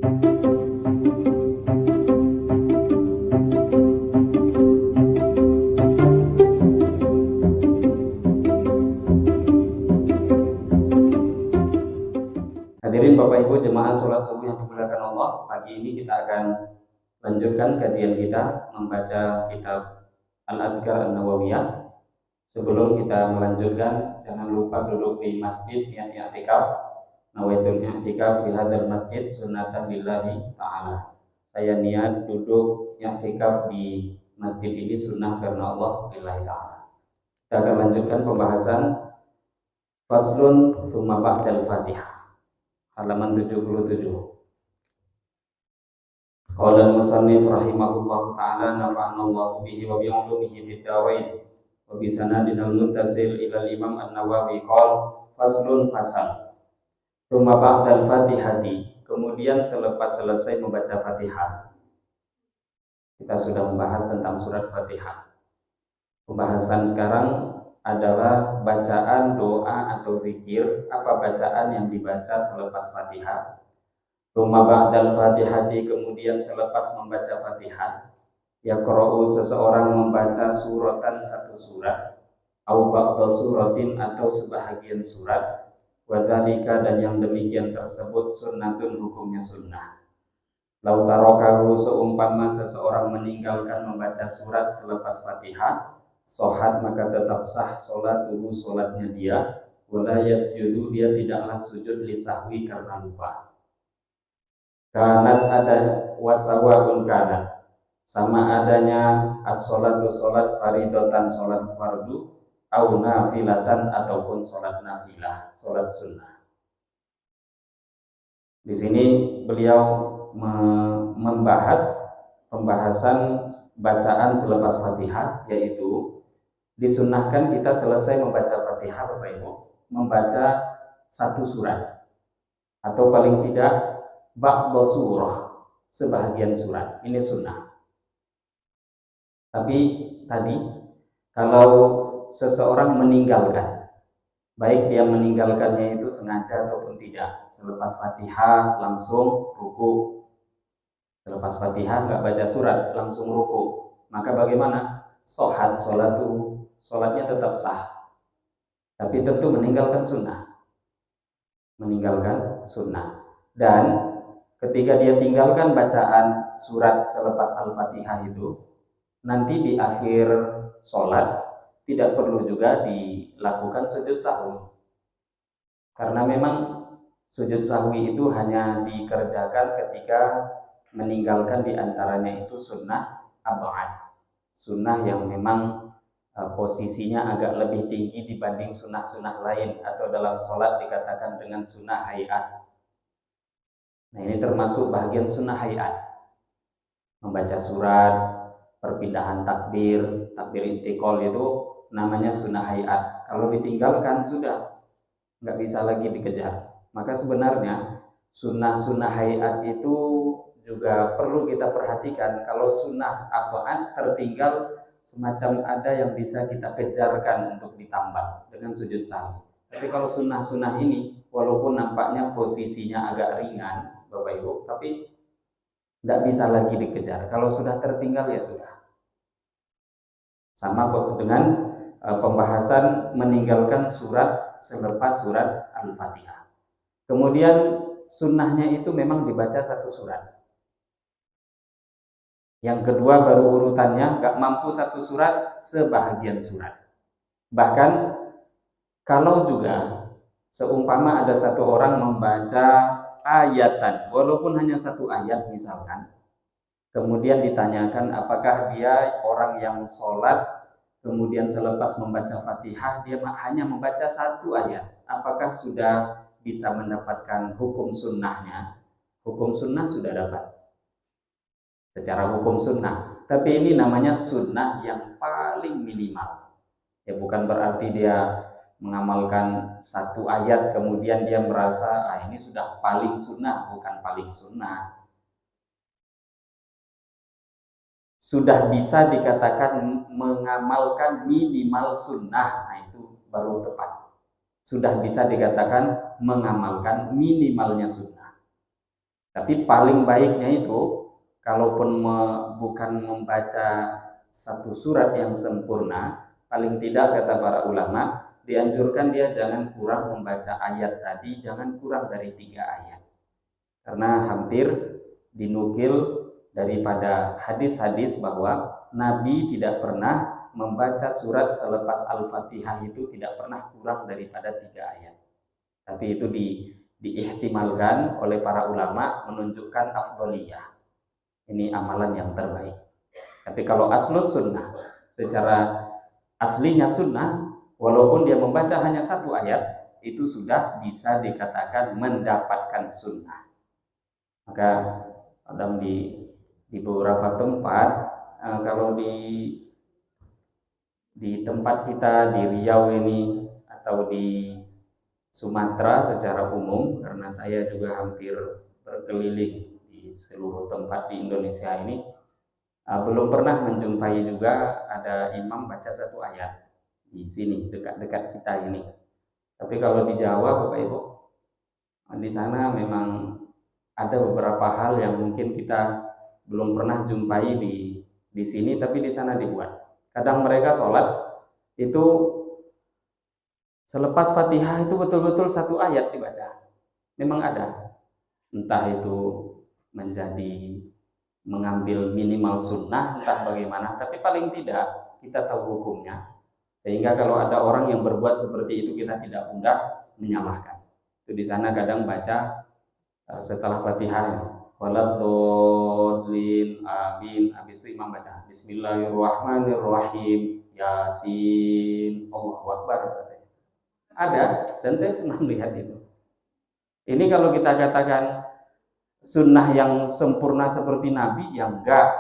Hadirin Bapak Ibu jemaah sholat subuh yang dimuliakan Allah, pagi ini kita akan lanjutkan kajian kita membaca kitab Al-Adhkar An-Nawawiyah. Sebelum kita melanjutkan, jangan lupa duduk di masjid niat i'tikaf. Nawaitul i'tikaf fi hadzal masjid sunnatan lillahi ta'ala. Saya niat duduk i'tikaf di masjid ini sunnah karena Allah lillahi ta'ala. Kita akan lanjutkan pembahasan faslun tsumma ba'dal Fatihah. Halaman 77. Qala al-musannif rahimahullahu ta'ala nafa'anallahu bihi wa bi'ulumihi fid dharain wa bi sanadinal muttasil ila al-imam an-Nawawi qala faslun fasal. Tsumma ba'dal Fatihati, kemudian selepas selesai membaca Fatihah. Kita sudah membahas tentang surat Fatihah. Pembahasan sekarang adalah bacaan doa atau zikir, apa bacaan yang dibaca selepas Fatihah. Tsumma ba'dal Fatihati, kemudian selepas membaca Fatihah, yaqra'u, seseorang membaca suratan, satu surat, au ba'da suratin, atau sebahagian surat, wa dzalika, dan yang demikian tersebut sunnatun, hukumnya sunnah. Lau tarakahu, seumpama seseorang meninggalkan membaca surat selepas Fatihah, shohat, maka tetap sah sholatuhu, sholatnya dia, wala yasjudu, dia tidaklah sujud lisahwi, karena lupa. Kanat, ada wasawaun kanat, sama adanya as-sholatu, sholat faridotan, sholat fardu, au nafilatan, ataupun sholat nafilah, sholat sunnah. Di sini beliau membahas pembahasan bacaan selepas Fatihah, yaitu disunnahkan kita selesai membaca Fatihah, Bapak Ibu, membaca satu surat, atau paling tidak ba'da surah, sebahagian surat. Ini sunnah. Tapi tadi, kalau seseorang meninggalkan, baik dia meninggalkannya itu sengaja ataupun tidak, selepas Fatihah langsung ruku, selepas Fatihah nggak baca surat langsung ruku, maka bagaimana? Shohat sholatu, sholatnya tetap sah, tapi tentu meninggalkan sunnah, dan ketika dia tinggalkan bacaan surat selepas Al-Fatihah itu, nanti di akhir sholat tidak perlu juga dilakukan sujud sahwi, karena memang sujud sahwi itu hanya dikerjakan ketika meninggalkan diantaranya itu sunnah ab'ad, sunnah yang memang posisinya agak lebih tinggi dibanding sunnah-sunnah lain, atau dalam sholat dikatakan dengan sunnah hayat. Nah, ini termasuk bagian sunnah hayat, membaca surat, perpindahan takbir intikal, itu namanya sunnah hayat. Kalau ditinggalkan sudah nggak bisa lagi dikejar. Maka sebenarnya sunnah hayat itu juga perlu kita perhatikan. Kalau sunnah apaan tertinggal, semacam ada yang bisa kita kejarkan untuk ditambah dengan sujud sahwi. Tapi kalau sunnah ini, walaupun nampaknya posisinya agak ringan, Bapak Ibu, tapi tidak bisa lagi dikejar. Kalau sudah tertinggal ya sudah. Sama dengan pembahasan meninggalkan surat selepas surat Al-Fatihah. Kemudian sunnahnya itu memang dibaca satu surat. Yang kedua baru urutannya, nggak mampu satu surat, sebahagian surat. Bahkan kalau juga seumpama ada satu orang membaca ayatan, walaupun hanya satu ayat misalkan, kemudian ditanyakan apakah dia orang yang sholat, kemudian selepas membaca Fatihah dia hanya membaca satu ayat, apakah sudah bisa mendapatkan hukum sunnahnya? Hukum sunnah sudah dapat secara hukum sunnah, tapi ini namanya sunnah yang paling minimal. Ya, bukan berarti dia mengamalkan satu ayat kemudian dia merasa ini sudah paling sunnah, bukan paling sunnah. Sudah bisa dikatakan mengamalkan minimal sunnah, nah itu baru tepat. Sudah bisa dikatakan mengamalkan minimalnya sunnah. Tapi paling baiknya itu, kalaupun bukan membaca satu surat yang sempurna, paling tidak kata para ulama, dianjurkan dia jangan kurang membaca ayat tadi, jangan kurang dari 3 ayat. Karena hampir dinukil daripada hadis-hadis bahwa Nabi tidak pernah membaca surat selepas Al-Fatihah itu tidak pernah kurang daripada 3 ayat. Tapi itu diihtimalkan oleh para ulama menunjukkan afdholiyah. Ini amalan yang terbaik. Tapi kalau aslus sunnah, secara aslinya sunnah, walaupun dia membaca hanya 1 ayat, itu sudah bisa dikatakan mendapatkan sunnah. Maka kadang di beberapa tempat, kalau di tempat kita di Riau ini atau di Sumatera secara umum, karena saya juga hampir berkeliling di seluruh tempat di Indonesia ini, belum pernah menjumpai juga ada imam baca 1 ayat di sini dekat-dekat kita ini. Tapi kalau di Jawa, Bapak Ibu, di sana memang ada beberapa hal yang mungkin kita belum pernah jumpai di sini, tapi di sana dibuat. Kadang mereka sholat itu selepas Fatihah itu betul-betul 1 ayat dibaca. Memang ada. Entah itu menjadi mengambil minimal sunnah, entah bagaimana, tapi paling tidak kita tahu hukumnya. Sehingga kalau ada orang yang berbuat seperti itu kita tidak mudah menyalahkan. Itu di sana kadang baca setelah Fatihah, waladhdallin amin, habis itu imam baca Bismillahirrahmanirrahim, Yasin, Allahu Akbar. Ada, dan saya pernah melihat itu. Ini kalau kita katakan sunnah yang sempurna seperti Nabi, ya enggak.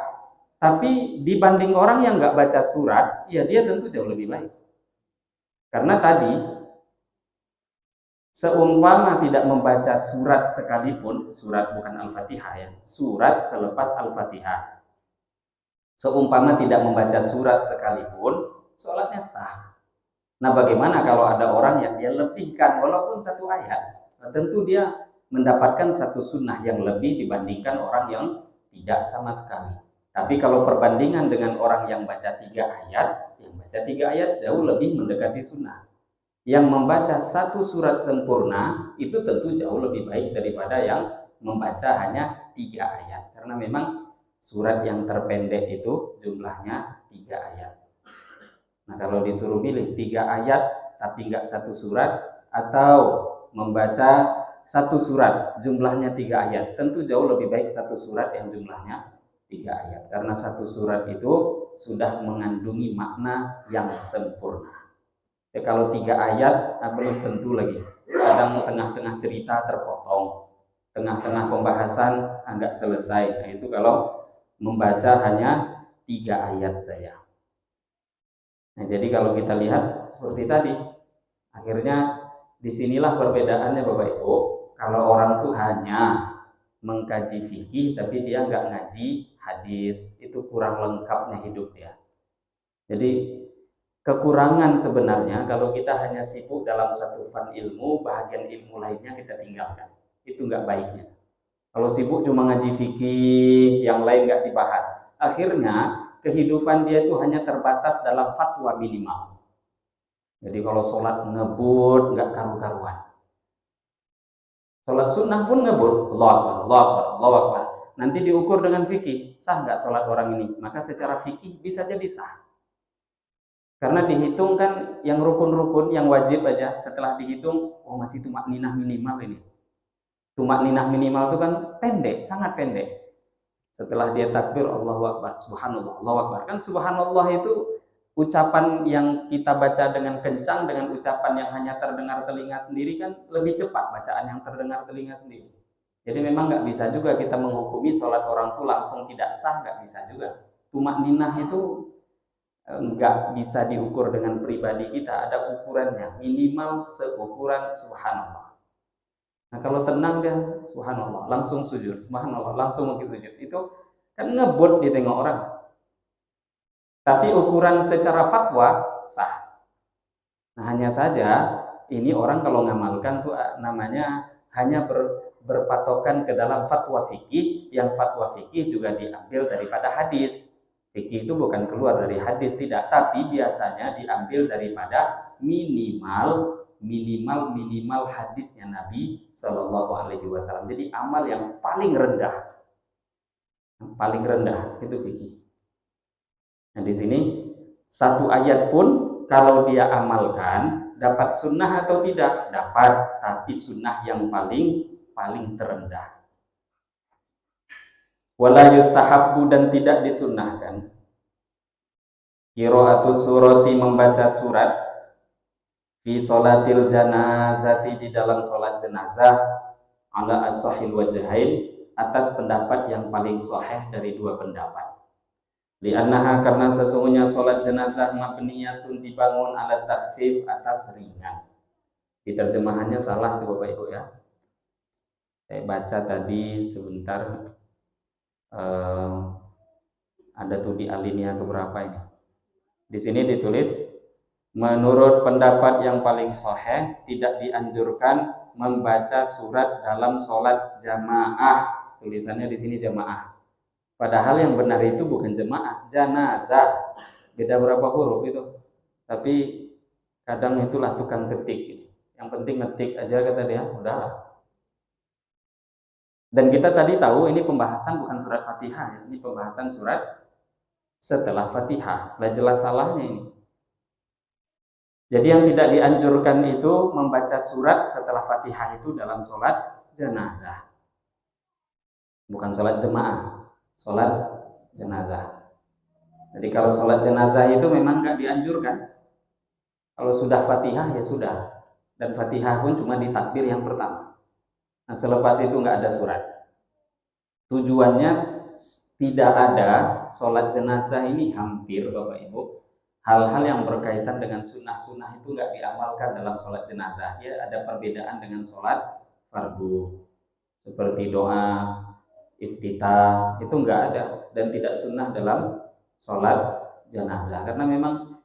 Tapi dibanding orang yang enggak baca surat, ya dia tentu jauh lebih baik. Karena tadi, seumpama tidak membaca surat sekalipun, surat bukan Al-Fatihah ya, surat selepas Al-Fatihah. Seumpama tidak membaca surat sekalipun, sholatnya sah. Nah, bagaimana kalau ada orang yang dia lebihkan walaupun 1 ayat? Nah, tentu dia mendapatkan satu sunnah yang lebih dibandingkan orang yang tidak sama sekali. Tapi kalau perbandingan dengan orang yang baca 3 ayat, yang baca 3 ayat jauh lebih mendekati sunnah. Yang membaca 1 surat sempurna itu tentu jauh lebih baik daripada yang membaca hanya 3 ayat. Karena memang surat yang terpendek itu jumlahnya 3 ayat. Nah, kalau disuruh pilih 3 ayat tapi nggak 1 surat, atau membaca 1 surat jumlahnya 3 ayat, tentu jauh lebih baik 1 surat yang jumlahnya 3 ayat. Karena 1 surat itu sudah mengandungi makna yang sempurna. Ya, kalau 3 ayat, belum tentu lagi. Kadang tengah-tengah cerita terpotong, tengah-tengah pembahasan agak selesai. Nah, itu kalau membaca hanya 3 ayat saja. Nah, jadi kalau kita lihat seperti tadi, akhirnya disinilah perbedaannya Bapak Ibu. Kalau orang tuh hanya mengkaji fikih tapi dia nggak ngaji hadis, itu kurang lengkapnya hidup dia. Jadi kekurangan sebenarnya kalau kita hanya sibuk dalam satu fan ilmu, bahagian ilmu lainnya kita tinggalkan. Itu nggak baiknya. Kalau sibuk cuma ngaji fikih, yang lain nggak dibahas, akhirnya kehidupan dia itu hanya terbatas dalam fatwa minimal. Jadi kalau sholat ngebut, nggak karu-karuan. Sholat sunnah pun ngebut, Allahu Akbar, Allahu Akbar, Allahu Akbar. Nanti diukur dengan fikih, sah nggak sholat orang ini? Maka secara fikih bisa jadi sah. Karena dihitung kan yang rukun-rukun, yang wajib aja, setelah dihitung, oh masih tumakninah minimal ini. Tumakninah minimal itu kan pendek, sangat pendek. Setelah dia takbir, Allahu Akbar, Subhanallah, Allahu Akbar. Kan Subhanallah itu ucapan yang kita baca dengan kencang, dengan ucapan yang hanya terdengar telinga sendiri kan lebih cepat bacaan yang terdengar telinga sendiri. Jadi memang nggak bisa juga kita menghukumi sholat orang itu langsung tidak sah, nggak bisa juga. Tumakninah itu nggak bisa diukur dengan pribadi kita, ada ukurannya, minimal seukuran Subhanallah. Nah, kalau tenang dia Subhanallah, langsung sujud, Subhanallah, langsung sujud. Itu kan ngebut ditengok orang. Tapi ukuran secara fatwa sah. Nah, hanya saja ini orang kalau ngamalkan tuh namanya hanya berpatokan ke dalam fatwa fikih, yang fatwa fikih juga diambil daripada hadis. Fikih itu bukan keluar dari hadis, tidak, tapi biasanya diambil daripada minimal hadisnya Nabi Shallallahu Alaihi Wasallam. Jadi amal yang paling rendah itu fikih. Nah di sini satu ayat pun kalau dia amalkan dapat sunnah atau tidak? Dapat, tapi sunnah yang paling terendah. Wala yustahabbu, dan tidak disunnahkan qiraatus surati, membaca surat, fi sholatil janazati, di dalam sholat jenazah, ala as-sahih wajhain, atas pendapat yang paling sahih dari dua pendapat. Li'annaha, karena sesungguhnya sholat jenazah mabniyatun, dibangun ala takhfif, atas ringan. Di terjemahannya salah tuh Bapak Ibu ya. Saya baca tadi sebentar, ada tuh di alinea keberapa ini. Di sini ditulis, menurut pendapat yang paling sahih tidak dianjurkan membaca surat dalam sholat jamaah. Tulisannya di sini jamaah. Padahal yang benar itu bukan jamaah, janazah. Beda berapa huruf itu. Tapi kadang itulah tukang ketik. Yang penting ngetik aja kata dia, udahlah. Dan kita tadi tahu ini pembahasan bukan surat Fatihah ya. Ini pembahasan surat setelah Fatihah. Lah jelas salahnya ini. Jadi yang tidak dianjurkan itu membaca surat setelah Fatihah itu dalam sholat jenazah. Bukan sholat jemaah, sholat jenazah. Jadi kalau sholat jenazah itu memang nggak dianjurkan. Kalau sudah Fatihah ya sudah. Dan Fatihah pun cuma di takbir yang pertama. Nah selepas itu nggak ada surat. Tujuannya tidak ada sholat jenazah ini hampir Bapak Ibu. Hal-hal yang berkaitan dengan sunnah-sunnah itu nggak diamalkan dalam sholat jenazah. Ya ada perbedaan dengan sholat fardu. Seperti doa, iftitah, itu nggak ada. Dan tidak sunnah dalam sholat jenazah. Karena memang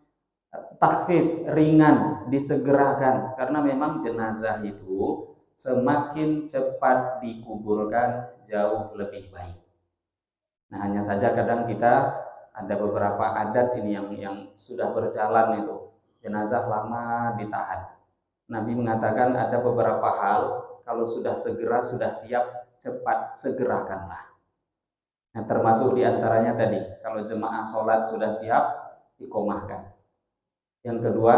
takhfif, ringan, disegerakan. Karena memang jenazah itu semakin cepat dikuburkan jauh lebih baik. Nah hanya saja kadang kita ada beberapa adat ini yang sudah berjalan itu, jenazah lama ditahan. Nabi mengatakan ada beberapa hal kalau sudah segera, sudah siap, cepat segerakanlah. Nah termasuk diantaranya tadi, kalau jemaah sholat sudah siap, iqomahkan. Yang kedua,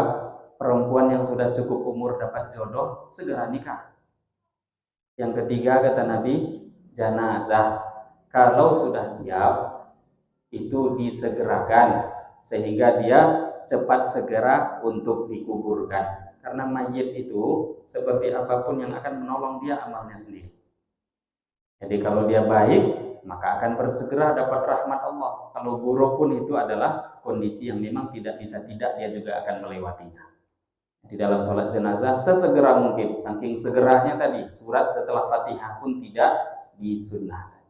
perempuan yang sudah cukup umur dapat jodoh, segera nikah. Yang ketiga kata Nabi, janazah kalau sudah siap itu disegerakan sehingga dia cepat segera untuk dikuburkan. Karena mayit itu seperti apapun yang akan menolong dia amalnya sendiri. Jadi kalau dia baik maka akan bersegera dapat rahmat Allah. Kalau buruk pun itu adalah kondisi yang memang tidak bisa tidak, dia juga akan melewatinya. Di dalam sholat jenazah sesegera mungkin, saking segeranya tadi surat setelah Fatihah pun tidak disunnahkan.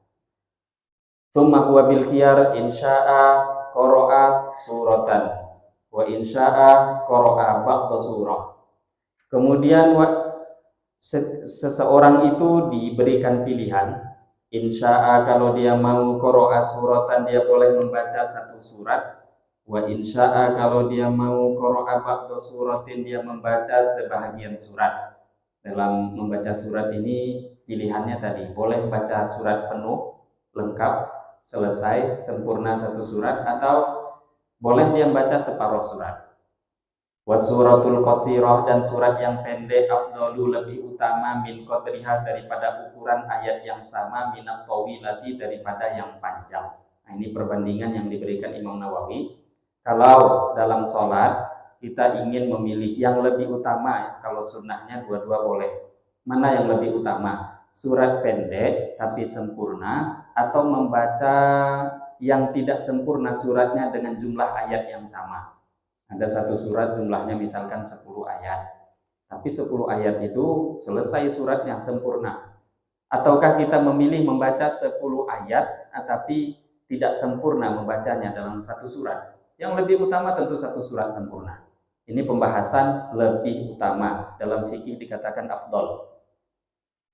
Tsumma huwa bil khiyar insya'a qara'a suratan wa insya'a qara'a ba'da surah. Kemudian seseorang itu diberikan pilihan, insya'a kalau dia mau qara'a suratan dia boleh membaca satu surat, wa insya'a kalau dia mau qara'a ba'da suratin dia membaca sebahagian surat. Dalam membaca surat ini pilihannya tadi, boleh baca surat penuh lengkap selesai sempurna satu surat, atau boleh dia baca separuh surat. Wasuratul qasirah, dan surat yang pendek afdalu lebih utama min qadriha daripada ukuran ayat yang sama, minat tawilati daripada yang panjang. Nah ini perbandingan yang diberikan Imam Nawawi. Kalau dalam sholat kita ingin memilih yang lebih utama, kalau sunnahnya dua-dua boleh. Mana yang lebih utama? Surat pendek tapi sempurna, atau membaca yang tidak sempurna suratnya dengan jumlah ayat yang sama. Ada satu surat jumlahnya misalkan 10 ayat, tapi 10 ayat itu selesai suratnya sempurna. Ataukah kita memilih membaca 10 ayat tapi tidak sempurna membacanya dalam satu surat? Yang lebih utama tentu satu surat sempurna. Ini pembahasan lebih utama, dalam fikih dikatakan afdol.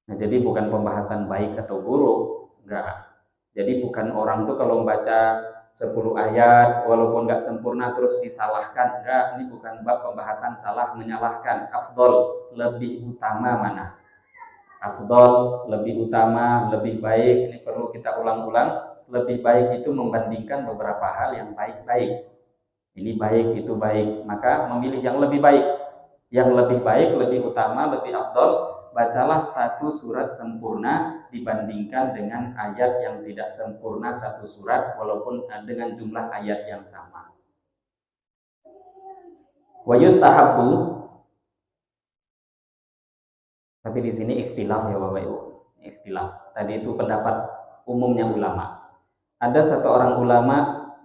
Nah, jadi bukan pembahasan baik atau buruk, enggak. Jadi bukan orang tuh kalau membaca 10 ayat walaupun enggak sempurna terus disalahkan, enggak. Ini bukan bab pembahasan salah menyalahkan. Afdol, lebih utama mana? Afdol, lebih utama, lebih baik. Ini perlu kita ulang-ulang. Lebih baik itu membandingkan beberapa hal yang baik-baik. Ini baik, itu baik. Maka memilih yang lebih baik. Yang lebih baik, lebih utama, lebih afdol, bacalah satu surat sempurna dibandingkan dengan ayat yang tidak sempurna satu surat walaupun dengan jumlah ayat yang sama. Wa yustahabbu, tapi di sini ikhtilaf ya Bapak Ibu. Ikhtilaf. Tadi itu pendapat umumnya ulama. Ada satu orang ulama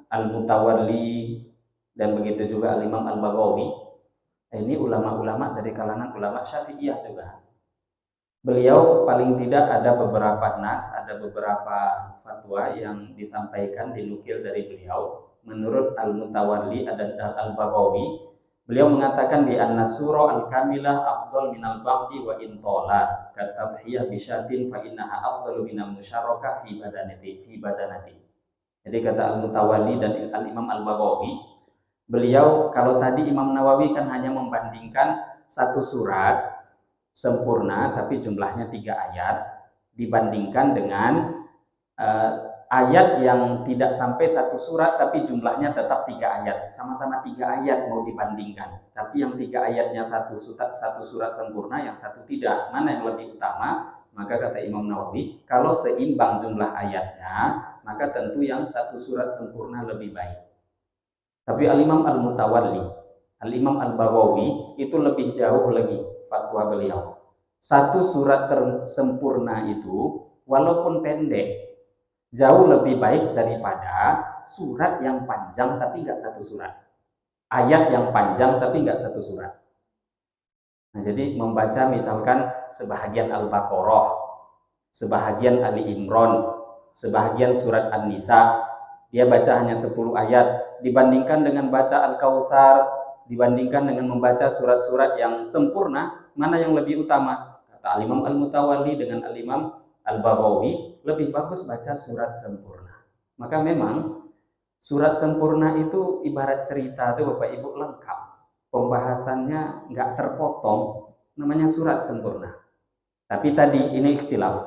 Al-Mutawalli dan begitu juga Al-Imam Al-Baghawi. Ini ulama-ulama dari kalangan ulama Syafi'iyah juga. Beliau paling tidak ada beberapa nas, ada beberapa fatwa yang disampaikan, dinukil dari beliau. Menurut Al-Mutawalli dan Al-Baghawi, beliau mengatakan di An-Nasura Al-Kamilah afdal minal baqti wa intola katadhiyah bisyatin fa innaha afdalu minal musyarakah fi badanati. Jadi kata Al-Mutawalli dan Al-Imam Al-Baghawi, beliau, kalau tadi Imam Nawawi kan hanya membandingkan satu surat sempurna tapi jumlahnya 3 ayat dibandingkan dengan ayat yang tidak sampai satu surat tapi jumlahnya tetap 3 ayat, sama-sama 3 ayat mau dibandingkan, tapi yang 3 ayatnya satu surat sempurna, yang satu tidak, mana yang lebih utama? Maka kata Imam Nawawi, kalau seimbang jumlah ayatnya maka tentu yang satu surat sempurna lebih baik. Tapi Al-Imam Al-Mutawalli, Al-Imam Al-Baghawi itu lebih jauh lagi fatwa beliau. Satu surat sempurna itu walaupun pendek jauh lebih baik daripada surat yang panjang tapi nggak satu surat, ayat yang panjang tapi nggak satu surat. Nah, jadi membaca misalkan sebahagian Al-Baqarah, sebahagian Ali Imran, sebahagian surat An-Nisa, dia baca hanya 10 ayat dibandingkan dengan baca Al-Kautsar, dibandingkan dengan membaca surat-surat yang sempurna, mana yang lebih utama? Kata Al-Imam Al-Mutawalli dengan Al-Imam Al-Baghawi, lebih bagus baca surat sempurna. Maka memang surat sempurna itu ibarat cerita itu Bapak Ibu lengkap. Pembahasannya nggak terpotong, namanya surat sempurna. Tapi tadi ini ikhtilaf.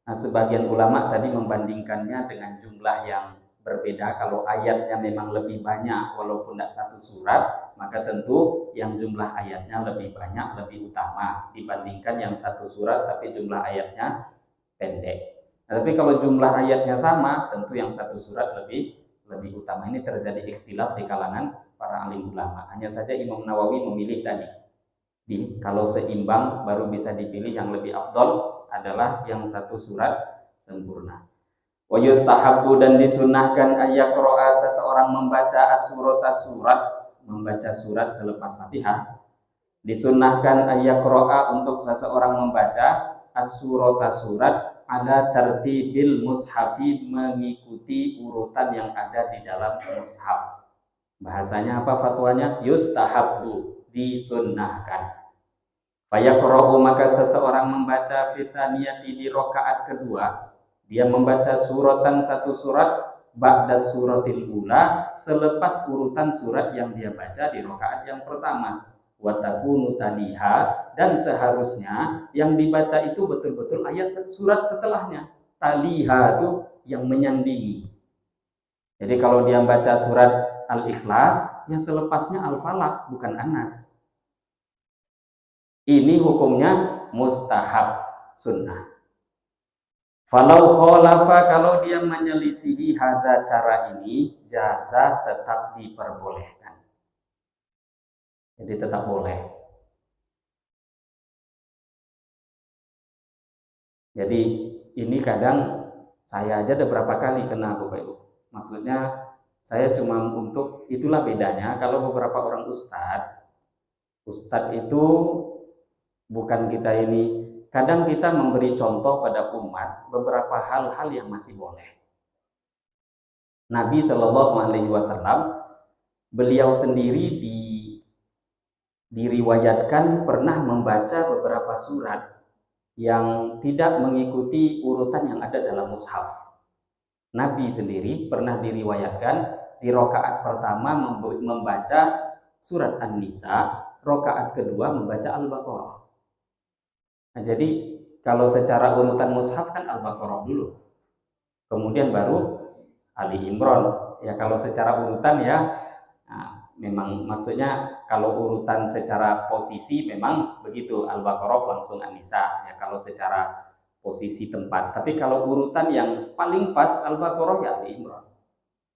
Nah, sebagian ulama tadi membandingkannya dengan jumlah yang berbeda. Kalau ayatnya memang lebih banyak walaupun tidak satu surat, maka tentu yang jumlah ayatnya lebih banyak, lebih utama dibandingkan yang satu surat tapi jumlah ayatnya pendek. Nah, tapi kalau jumlah ayatnya sama, tentu yang satu surat lebih utama. Ini terjadi ikhtilaf di kalangan para alim ulama. Hanya saja Imam Nawawi memilih tadi, kalau seimbang baru bisa dipilih yang lebih afdol adalah yang satu surat sempurna. Wa yustahabbu, dan disunahkan ayaqra'a seseorang membaca surat, membaca surat selepas Fatihah. Disunahkan ayaqra'a untuk seseorang membaca surat ala tertibil mushafi, mengikuti urutan yang ada di dalam mushaf. Bahasanya apa fatwanya? Yustahabbu, disunnahkan. Fayaqra'u, maka seseorang membaca fi tsaniyati, di rakaat kedua, dia membaca suratan, satu surat, ba'da suratil ula, selepas urutan surat yang dia baca di rakaat yang pertama. Wa takunu taliha, dan seharusnya yang dibaca itu betul-betul ayat surat setelahnya. Taliha itu yang menyandingi. Jadi kalau dia baca surat Al-Ikhlas, ya selepasnya Al-Falaq, bukan An-Nas. Ini hukumnya mustahab, sunnah. Falau khalafa, kalau dia menyelisihi hadza cara ini, jaza, tetap diperbolehkan. Jadi tetap boleh. Jadi ini kadang saya aja ada berapa kali kena Bapak Ibu. Maksudnya saya cuma untuk, itulah bedanya kalau beberapa orang ustadz itu bukan kita ini. Kadang kita memberi contoh pada umat beberapa hal-hal yang masih boleh. Nabi Shallallahu Alaihi Wasallam, beliau sendiri diriwayatkan pernah membaca beberapa surat yang tidak mengikuti urutan yang ada dalam mushaf. Nabi sendiri pernah diriwayatkan di rakaat pertama membaca surat An-Nisa, rakaat kedua membaca Al-Baqarah. Nah, jadi kalau secara urutan mushaf kan Al-Baqarah dulu, kemudian baru Ali Imran. Ya kalau secara urutan ya, nah, memang maksudnya kalau urutan secara posisi memang begitu, Al-Baqarah langsung An-Nisa. Ya kalau secara posisi tempat. Tapi kalau urutan yang paling pas Al-Baqarah ya Ali Imran.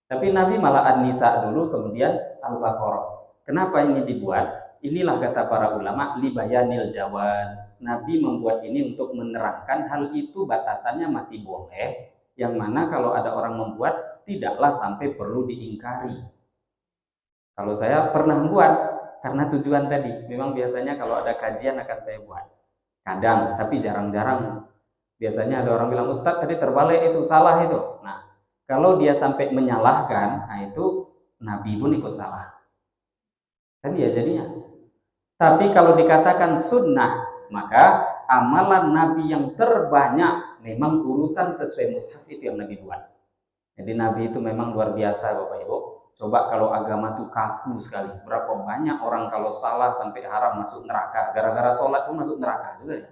Tapi Nabi malah An-Nisa dulu kemudian Al-Baqarah. Kenapa ini dibuat? Inilah kata para ulama libayanil jawaz. Nabi membuat ini untuk menerangkan hal itu batasannya masih boleh. Yang mana kalau ada orang membuat tidaklah sampai perlu diingkari. Kalau saya pernah buat karena tujuan tadi. Memang biasanya kalau ada kajian akan saya buat. Kadang, tapi jarang-jarang. Biasanya ada orang bilang, Ustadz tadi terbalik itu, salah itu. Nah, kalau dia sampai menyalahkan, nah itu Nabi pun ikut salah. Kan ya jadinya. Tapi kalau dikatakan sunnah, maka amalan Nabi yang terbanyak memang urutan sesuai mushaf itu yang Nabi buat. Jadi Nabi itu memang luar biasa Bapak Ibu. Coba kalau agama itu kaku sekali. Berapa banyak orang kalau salah sampai haram masuk neraka. Gara-gara sholat pun masuk neraka juga ya.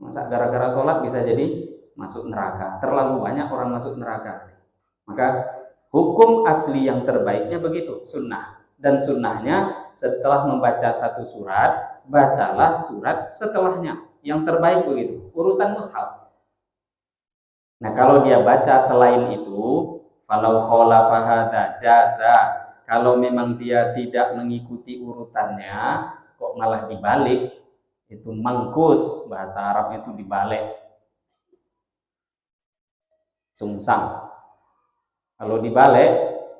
Masa gara-gara sholat bisa jadi masuk neraka? Terlalu banyak orang masuk neraka. Maka hukum asli yang terbaiknya begitu, sunnah. Dan sunnahnya setelah membaca satu surat, bacalah surat setelahnya. Yang terbaik begitu, urutan mushaf. Nah kalau dia baca selain itu, falau khalafa hadza jaza. Kalau memang dia tidak mengikuti urutannya, kok malah dibalik, itu mangkus, bahasa Arab itu dibalik, sungsang. Kalau dibalik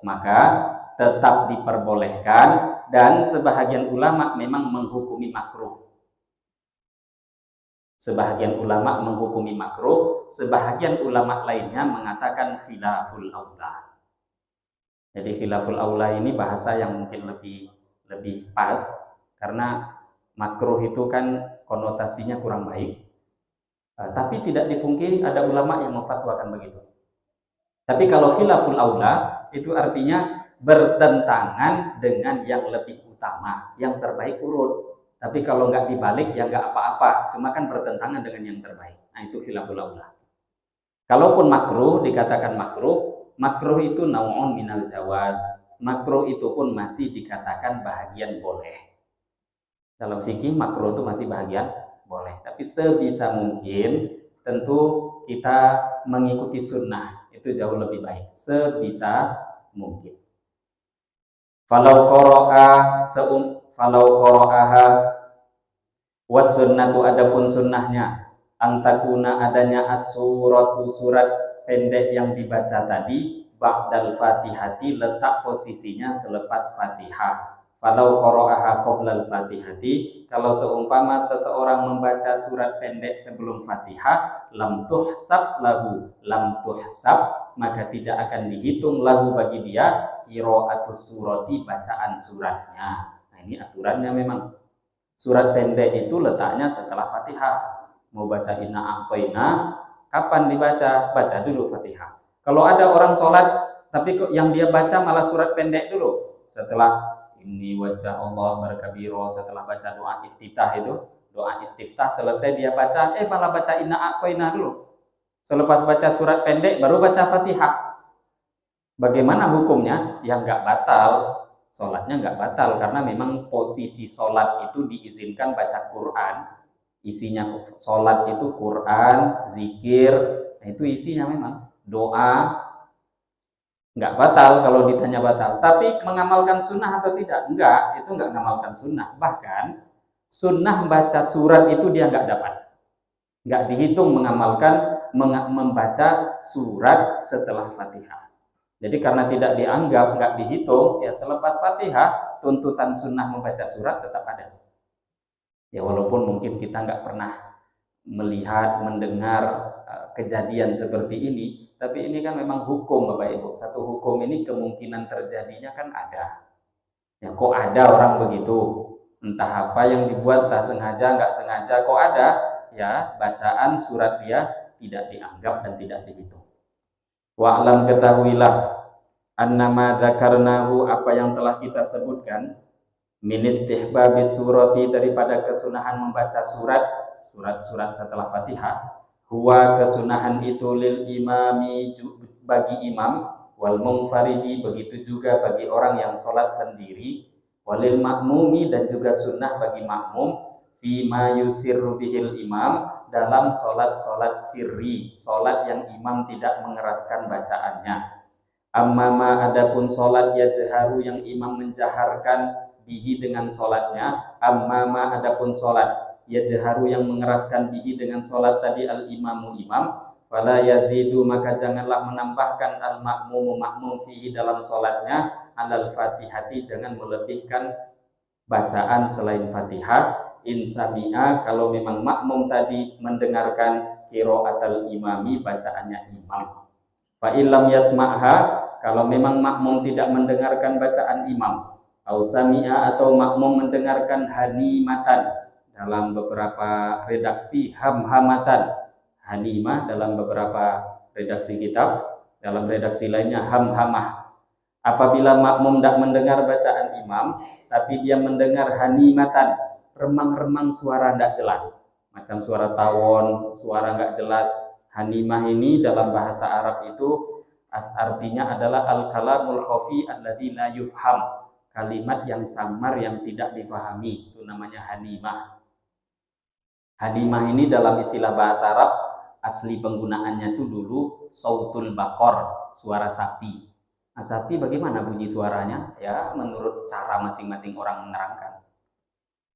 maka tetap diperbolehkan, dan sebahagian ulama memang menghukumi makruh. Sebahagian ulama menghukumi makruh, sebahagian ulama lainnya mengatakan khilaful aula. Jadi khilaful aula ini bahasa yang mungkin lebih pas, karena makruh itu kan konotasinya kurang baik. Tapi tidak dipungkiri ada ulama yang memfatwakan begitu. Tapi kalau khilaful aula itu artinya bertentangan dengan yang lebih utama, yang terbaik urut. Tapi kalau nggak dibalik ya nggak apa-apa, cuma kan bertentangan dengan yang terbaik. Nah itu khilaful aula. Kalaupun makruh, dikatakan makruh, makruh itu nau'un minal jawaz. Makruh itu pun masih dikatakan bahagian boleh. Dalam fikih makruh itu masih bahagian boleh. Tapi sebisa mungkin tentu kita mengikuti sunnah itu jauh lebih baik. Sebisa mungkin. Falau qara'aha was sunnatu, adapun sunnahnya antakuna adanya as-suratu, surat pendek yang dibaca tadi, ba'dal fatihati, letak posisinya selepas fatihah. Falau qara'aha qoblal fatihati, kalau seumpama seseorang membaca surat pendek sebelum fatihah, lam tuhsab lahu, lam tuhsab, maka tidak akan dihitung lahu bagi dia qira'atus surati, bacaan suratnya. Nah ini aturannya memang. Surat pendek itu letaknya setelah Fatihah. Mau baca inna a'toina, kapan dibaca? Baca dulu Fatihah. Kalau ada orang sholat, tapi kok yang dia baca malah surat pendek dulu. Setelah ini wajah Allah berkabiro, setelah baca doa iftitah itu, doa istiftah selesai dia baca, malah baca inna a'toina dulu. Selepas baca surat pendek, baru baca Fatihah. Bagaimana hukumnya? Ya nggak batal. Sholatnya nggak batal, karena memang posisi sholat itu diizinkan baca Quran. Isinya sholat itu Quran, zikir, nah itu isinya memang doa. Nggak batal kalau ditanya batal. Tapi mengamalkan sunnah atau tidak? Enggak, itu nggak mengamalkan sunnah. Bahkan sunnah baca surat itu dia nggak dapat. Nggak dihitung mengamalkan membaca surat setelah Fatihah. Jadi karena tidak dianggap, nggak dihitung, ya selepas Fatihah, tuntutan sunnah membaca surat tetap ada. Ya walaupun mungkin kita nggak pernah melihat, mendengar kejadian seperti ini, tapi ini kan memang hukum Bapak Ibu. Satu hukum ini kemungkinan terjadinya kan ada. Ya kok ada orang begitu? Entah apa yang dibuat, entah sengaja, nggak sengaja, kok ada? ya bacaan surat dia tidak dianggap dan tidak dihitung. Wa'lam, ketahuilah, annama dzakarnahu, apa yang telah kita sebutkan, min istihbabis surati, daripada kesunahan membaca surat-surat setelah Fatihah, huwa, kesunahan itu, lil imami, bagi imam, wal munfaridi, begitu juga bagi orang yang sholat sendiri, walil makmumi, dan juga sunnah bagi makmum, fima yusirru bihil imam, dalam sholat sirri, sholat yang imam tidak mengeraskan bacaannya. Ammama, adapun sholat yajharu, yang imam menjaharkan, bihi, dengan sholatnya. Ammama, adapun sholat yajharu, yang mengeraskan, bihi, dengan sholat tadi, al imamu, imam, fala yazidu, maka janganlah menambahkan al makmumu, makmum, fihi, dalam sholatnya, alal fatihati, jangan melebihkan bacaan selain Fatihah. Insami'a, kalau memang makmum tadi mendengarkan qiraatul imami, bacaannya imam. Fa illam yasma'ha, kalau memang makmum tidak mendengarkan bacaan imam, au sami'a, atau makmum mendengarkan hanimatan, dalam beberapa redaksi hamhamatan, hanimah dalam beberapa redaksi kitab, dalam redaksi lainnya hamhamah. Apabila makmum tidak mendengar bacaan imam, tapi dia mendengar hanimatan, remang-remang suara tidak jelas, macam suara tawon, suara nggak jelas. Hanimah ini dalam bahasa Arab itu artinya adalah al-kalamul khafi alladzi la yufham, kalimat yang samar yang tidak difahami, itu namanya hanimah. Hanimah ini dalam istilah bahasa Arab, asli penggunaannya itu dulu sautul bakor, suara sapi. Nah, sapi bagaimana bunyi suaranya? Ya, menurut cara masing-masing orang menerangkan.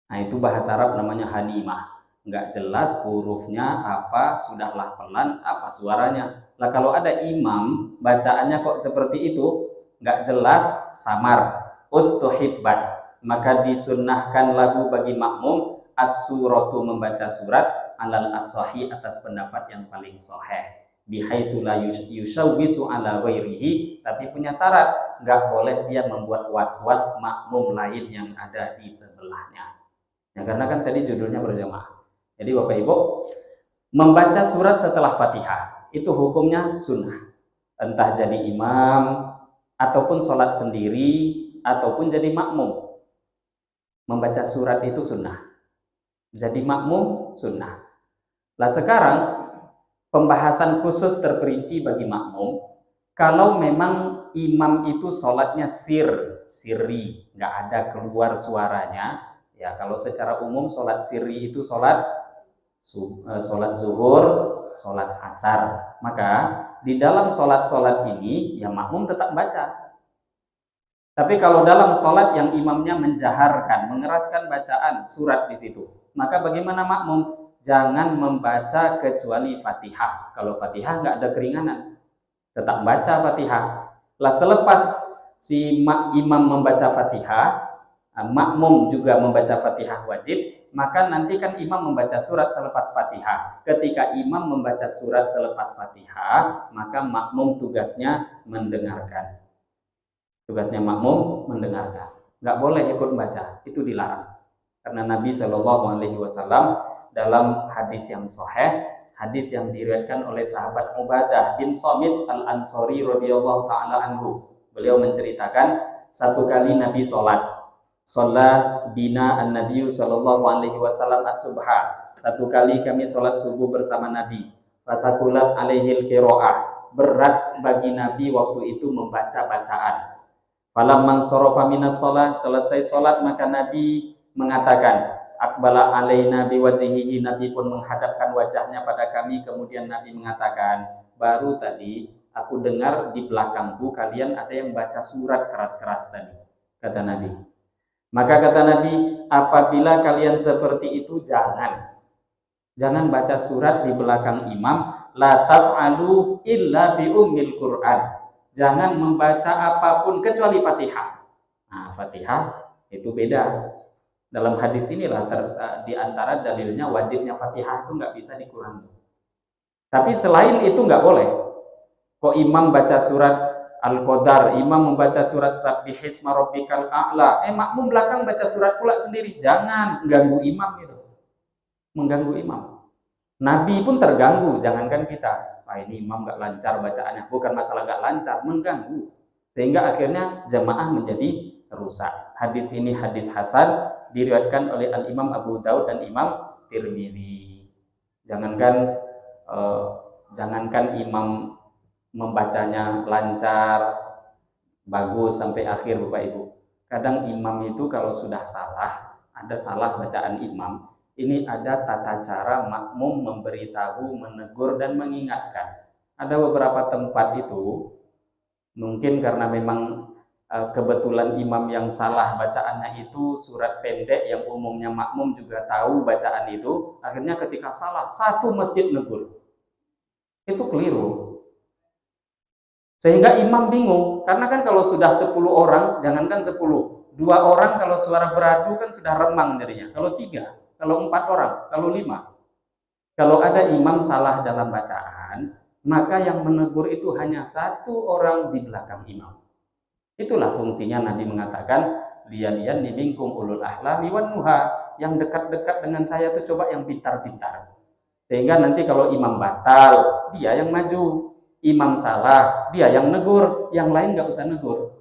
Nah, itu bahasa Arab namanya hanimah. Nggak jelas hurufnya apa, sudahlah pelan, apa suaranya. Lah kalau ada imam, bacaannya kok seperti itu, nggak jelas, samar. Ustuhibbat, maka disunnahkan lagu bagi makmum, as-suratu, membaca surat, alal as-sahih, atas pendapat yang paling sahih. Bihaitsu la yushawwisu ala ghairihi, tapi punya syarat, nggak boleh dia membuat was-was makmum lain yang ada di sebelahnya. Ya, karena kan tadi judulnya berjamaah. Jadi Bapak Ibu, membaca surat setelah Fatihah itu hukumnya sunnah. Entah jadi imam, ataupun sholat sendiri, ataupun jadi makmum. Membaca surat itu sunnah. Jadi makmum sunnah. Lah sekarang pembahasan khusus terperinci bagi makmum. Kalau memang imam itu sholatnya sirri, nggak ada keluar suaranya. Ya, kalau secara umum sholat sirri itu sholat zuhur, sholat asar. Maka di dalam sholat ini ya makmum tetap baca. Tapi kalau dalam sholat yang imamnya menjaharkan, mengeraskan bacaan surat di situ, maka bagaimana makmum? Jangan membaca kecuali Fatihah. Kalau Fatihah nggak ada keringanan, tetap baca Fatihah. Lah selepas si imam membaca Fatihah, makmum juga membaca Fatihah wajib, maka nanti kan imam membaca surat selepas Fatihah. Ketika imam membaca surat selepas Fatihah, maka makmum tugasnya mendengarkan. Tugasnya makmum mendengarkan. Nggak boleh ikut baca, itu dilarang. Karena Nabi Shallallahu Alaihi Wasallam dalam hadis yang sahih, hadis yang diriwayatkan oleh sahabat Ubadah bin Samit al-Ansori radhiyallahu taala anhu, beliau menceritakan satu kali Nabi sholat. Sholat bina an-Nabi Sallallahu Alaihi Wasallam as-subha. Satu kali kami sholat subuh bersama Nabi. Fatakulat alaihil qiraah. Berat bagi Nabi waktu itu membaca bacaan. Falamman sarafa minas sholat, selesai sholat maka Nabi mengatakan, akbala alaina biwajhihi, Nabi pun menghadapkan wajahnya pada kami, kemudian Nabi mengatakan, baru tadi aku dengar di belakangku kalian ada yang baca surat keras-keras tadi, kata Nabi. Maka kata Nabi, apabila kalian seperti itu jangan baca surat di belakang imam, la taf'alu illa bi ummil Qur'an. Jangan membaca apapun kecuali Fatihah. Nah, Fatihah itu beda. Dalam hadis inilah di antara dalilnya wajibnya Fatihah itu nggak bisa dikurangi. Tapi selain itu nggak boleh. Kok imam baca surat Al-Qadar, imam membaca surat Sabbihisma Rabbikal A'la, makmum belakang baca surat pula sendiri. Jangan ganggu imam itu. Mengganggu imam. Nabi pun terganggu, jangankan kita. Wah, ini imam nggak lancar bacaannya. Bukan masalah nggak lancar, mengganggu. Sehingga akhirnya jamaah menjadi rusak. Hadis ini hadis hasan, diriwayatkan oleh Al-Imam Abu Daud dan Imam Tirmidzi. Jangankan eh, jangankan imam membacanya lancar, bagus sampai akhir Bapak Ibu. Kadang imam itu kalau sudah salah, ada salah bacaan imam, ini ada tata cara makmum memberitahu, menegur dan mengingatkan. Ada beberapa tempat itu mungkin karena memang kebetulan imam yang salah bacaannya itu surat pendek yang umumnya makmum juga tahu bacaan itu, akhirnya ketika salah satu masjid negur. Itu keliru. Sehingga imam bingung, karena kan kalau sudah 10 orang, jangankan 10, 2 orang kalau suara beradu kan sudah remang jadinya. Kalau 3, kalau 4 orang, kalau 5. Kalau ada imam salah dalam bacaan, maka yang menegur itu hanya 1 orang di belakang imam. Itulah fungsinya Nabi mengatakan, liyan minkum ulul ahlami wan nuha, yang dekat-dekat dengan saya itu coba yang pintar-pintar. Sehingga nanti kalau imam batal, dia yang maju. Imam salah, dia yang negur, yang lain nggak usah negur.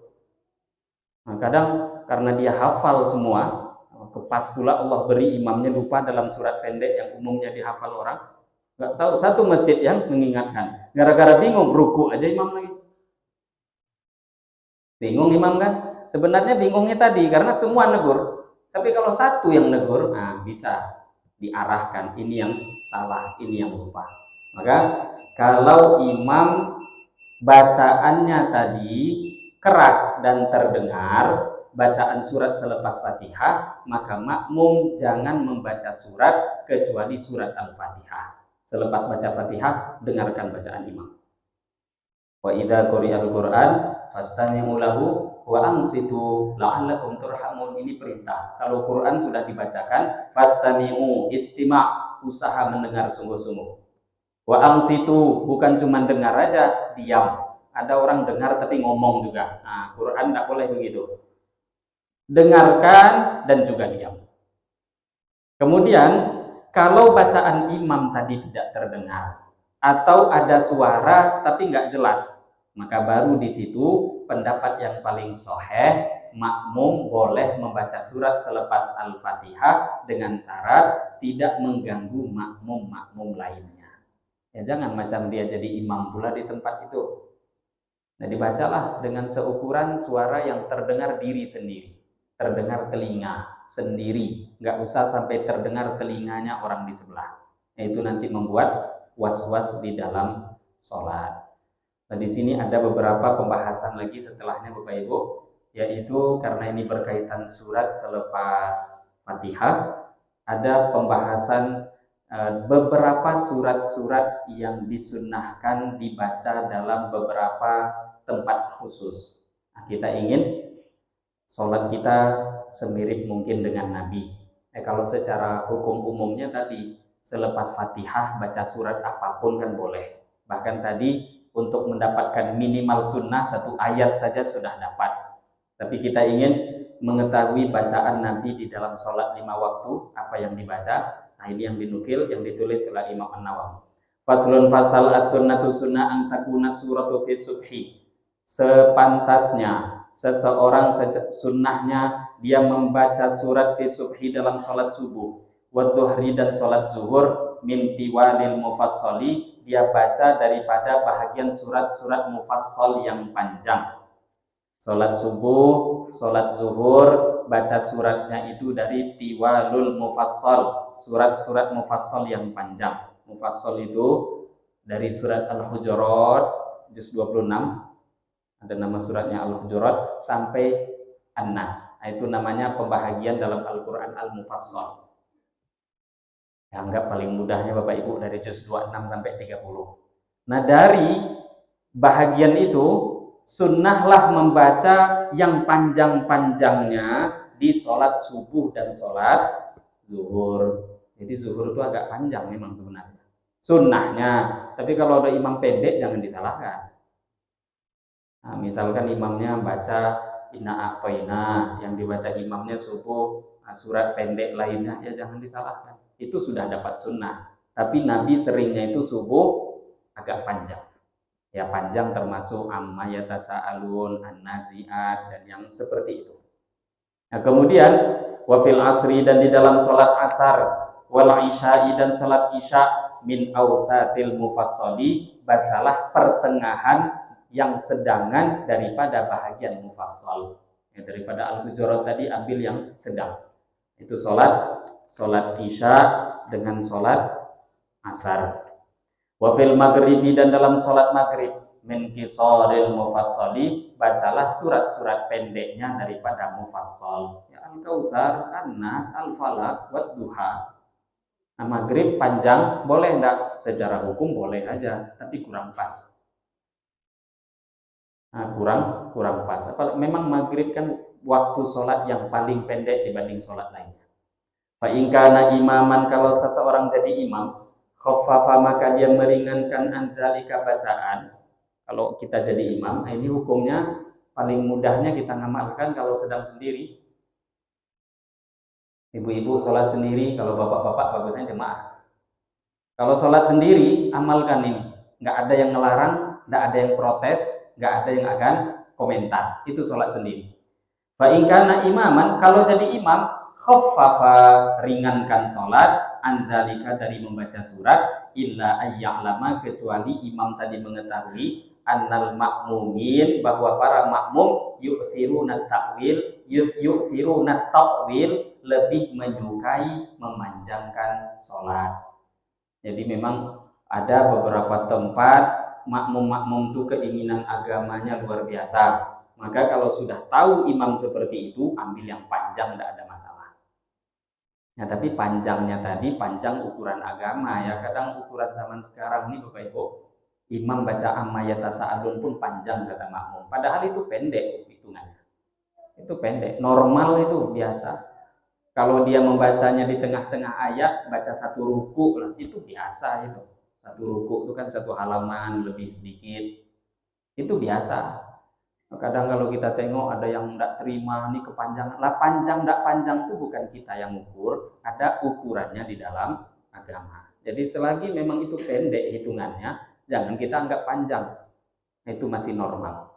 Nah, kadang karena dia hafal semua, pas pula Allah beri imamnya lupa dalam surat pendek yang umumnya dihafal orang, nggak tahu satu masjid yang mengingatkan. Gara-gara bingung, ruku aja imam lagi. Bingung imam kan? Sebenarnya bingungnya tadi karena semua negur. Tapi kalau satu yang negur, nah bisa diarahkan. Ini yang salah, ini yang lupa. Maka kalau imam bacaannya tadi keras dan terdengar, bacaan surat selepas Fatihah, maka makmum jangan membaca surat kecuali surat Al-Fatihah. Selepas baca Fatihah, dengarkan bacaan imam. Wa idza quri'al Qur'an fastami'u lahu wa ansitu la'allakum turhamun. Ini perintah. Kalau Quran sudah dibacakan, fastami'u, istima', usaha mendengar sungguh-sungguh. Wa ansitu, bukan cuma dengar aja, diam. Ada orang dengar tapi ngomong juga. Nah, Quran tidak boleh begitu. Dengarkan dan juga diam. Kemudian, kalau bacaan imam tadi tidak terdengar atau ada suara tapi nggak jelas, maka baru di situ pendapat yang paling sahih, makmum boleh membaca surat selepas Al-Fatihah dengan syarat tidak mengganggu makmum-makmum lainnya. Ya jangan macam dia jadi imam pula di tempat itu. Nah, dibacalah dengan seukuran suara yang terdengar diri sendiri, terdengar telinga sendiri, nggak usah sampai terdengar telinganya orang di sebelah. Nah, itu nanti membuat was-was di dalam sholat. Nah, di sini ada beberapa pembahasan lagi setelahnya Bapak Ibu, yaitu karena ini berkaitan surat selepas Fatihah, ada pembahasan beberapa surat-surat yang disunnahkan dibaca dalam beberapa tempat khusus. Nah, kita ingin sholat kita semirip mungkin dengan Nabi. Kalau secara hukum umumnya tadi, selepas Fatihah baca surat apapun kan boleh. Bahkan tadi untuk mendapatkan minimal sunnah 1 ayat saja sudah dapat. Tapi kita ingin mengetahui bacaan Nabi di dalam sholat 5 waktu, apa yang dibaca. Nah, ini yang dinukil, yang ditulis oleh Imam An-Nawawi. Faslun fasal as-sunnatu sunnah an takuna suratu fi subhi. Sepantasnya seseorang sunnahnya dia membaca surat fi subhi dalam sholat subuh, wa dhuhri dan sholat zuhur, min tiwalil mufassali, dia baca daripada bahagian surat-surat mufassal yang panjang. Sholat subuh, sholat zuhur, baca suratnya itu dari tiwalul mufassal, surat-surat mufassal yang panjang. Mufassal itu dari surat Al-Hujurat juz 26, ada nama suratnya Al-Hujurat, sampai An-Nas. Itu namanya pembahagian dalam Al-Quran Al-Mufassal. Anggap paling mudahnya Bapak Ibu dari juz 26 sampai 30. Nah, dari bahagian itu sunnahlah membaca yang panjang-panjangnya di sholat subuh dan sholat zuhur. Jadi zuhur itu agak panjang memang sebenarnya sunnahnya, tapi kalau ada imam pendek jangan disalahkan. Nah, misalkan imamnya baca inna a'toina, yang dibaca imamnya subuh surat pendek lainnya, ya jangan disalahkan. Itu sudah dapat sunnah. Tapi Nabi seringnya itu subuh agak panjang. Ya panjang termasuk amma yatasaalun, an-nazi'at dan yang seperti itu. Nah, kemudian wafil asri dan di dalam salat asar, wal isya'i dan salat isya min ausatil mufassali, bacalah pertengahan yang sedangan daripada bahagian mufassal. Ya, daripada al-hujurat tadi ambil yang sedang. Itu salat isya dengan salat asar. Wafil maghribi dan dalam salat maghrib min qisaril mufassali, bacalah surat-surat pendeknya daripada mufassal. Ya al-kautsar, an-nas, al-falaq, wad-duha. Nah, maghrib panjang boleh enggak? Secara hukum boleh aja, tapi kurang pas. Nah, kurang pas. Memang maghrib kan waktu sholat yang paling pendek dibanding sholat lainnya. Fa in kana imaman, kalau seseorang jadi imam, khaffafa maka dia meringankan andzalika bacaan. Kalau kita jadi imam, ini hukumnya paling mudahnya kita ngamalkan kalau sedang sendiri. Ibu-ibu sholat sendiri, kalau bapak-bapak bagusnya jemaah. Kalau sholat sendiri, amalkan ini. Nggak ada yang ngelarang, nggak ada yang protes, nggak ada yang akan komentar. Itu sholat sendiri. Fa in kana imaman, kalau jadi imam, khaffafa, ringankan sholat, andzalika, dari membaca surat, illa ayya'lama, kecuali imam tadi mengetahui, annal makmumin, bahwa para makmum yu'thiruna ta'wil, yu'thiruna ta'wil, lebih menyukai memanjangkan sholat. Jadi memang ada beberapa tempat makmum-makmum itu keinginan agamanya luar biasa. Maka kalau sudah tahu imam seperti itu, ambil yang panjang, tidak ada masalah. Ya, tapi panjangnya tadi panjang ukuran agama ya. Kadang ukuran zaman sekarang ini Bapak Ibu, imam baca amma yatasaalun pun panjang kata makmum. Padahal itu pendek hitungannya. Itu pendek. Normal itu biasa. Kalau dia membacanya di tengah-tengah ayat, baca satu ruku lah, itu biasa itu. Satu ruku itu kan satu halaman lebih sedikit. Itu biasa. Kadang kalau kita tengok ada yang tidak terima nih kepanjangan. Lah panjang tidak panjang itu bukan kita yang ukur, ada ukurannya di dalam agama. Jadi selagi memang itu pendek hitungannya, jangan kita anggap panjang. Itu masih normal.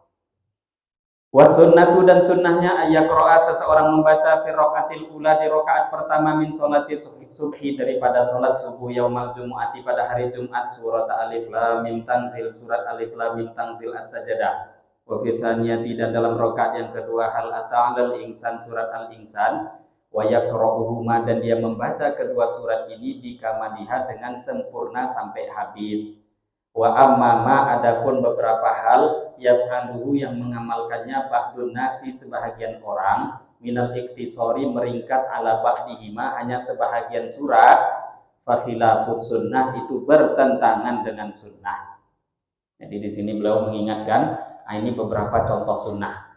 Wasunnatu, dan sunnahnya ayyaqra'a, seseorang membaca fi raqatil ula, di rakaat pertama, min sholati subhi, daripada salat subuh, yaumal jumu'ati, pada hari Jumat, surat alif lam mim tanzil, surat alif lam mim tanzil as-sajdah. Wa fi tsaniyati, dan dalam rakaat yang kedua, hal ata'alal insan, surat al-insan, wa yaqra'uhuma, dan dia membaca kedua surat ini bikamaliha, dengan sempurna sampai habis. Wa amma, adapun beberapa hal, yaf'aluhu, yang mengamalkannya, ba'dun nasi, sebahagian orang, minal iktisori, meringkas, ala ba'dihima, hanya sebahagian surat, fa khilafus sunnah, itu bertentangan dengan sunnah. Jadi di sini beliau mengingatkan, ini beberapa contoh sunnah.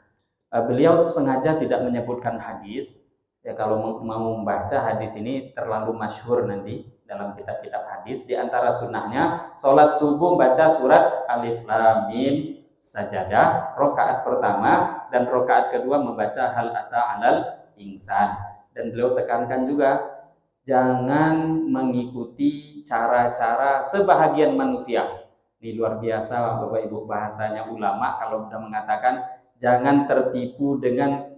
Beliau sengaja tidak menyebutkan hadis. Ya, kalau mau membaca hadis ini terlalu masyhur nanti dalam kitab-kitab hadis. Di antara sunnahnya, sholat subuh baca surat alif lam mim sajadah, rakaat pertama, dan rakaat kedua membaca hal ata'alal insan. Dan beliau tekankan juga, jangan mengikuti cara-cara sebahagian manusia. Ini luar biasa Bapak Ibu, bahasanya ulama kalau sudah mengatakan jangan tertipu dengan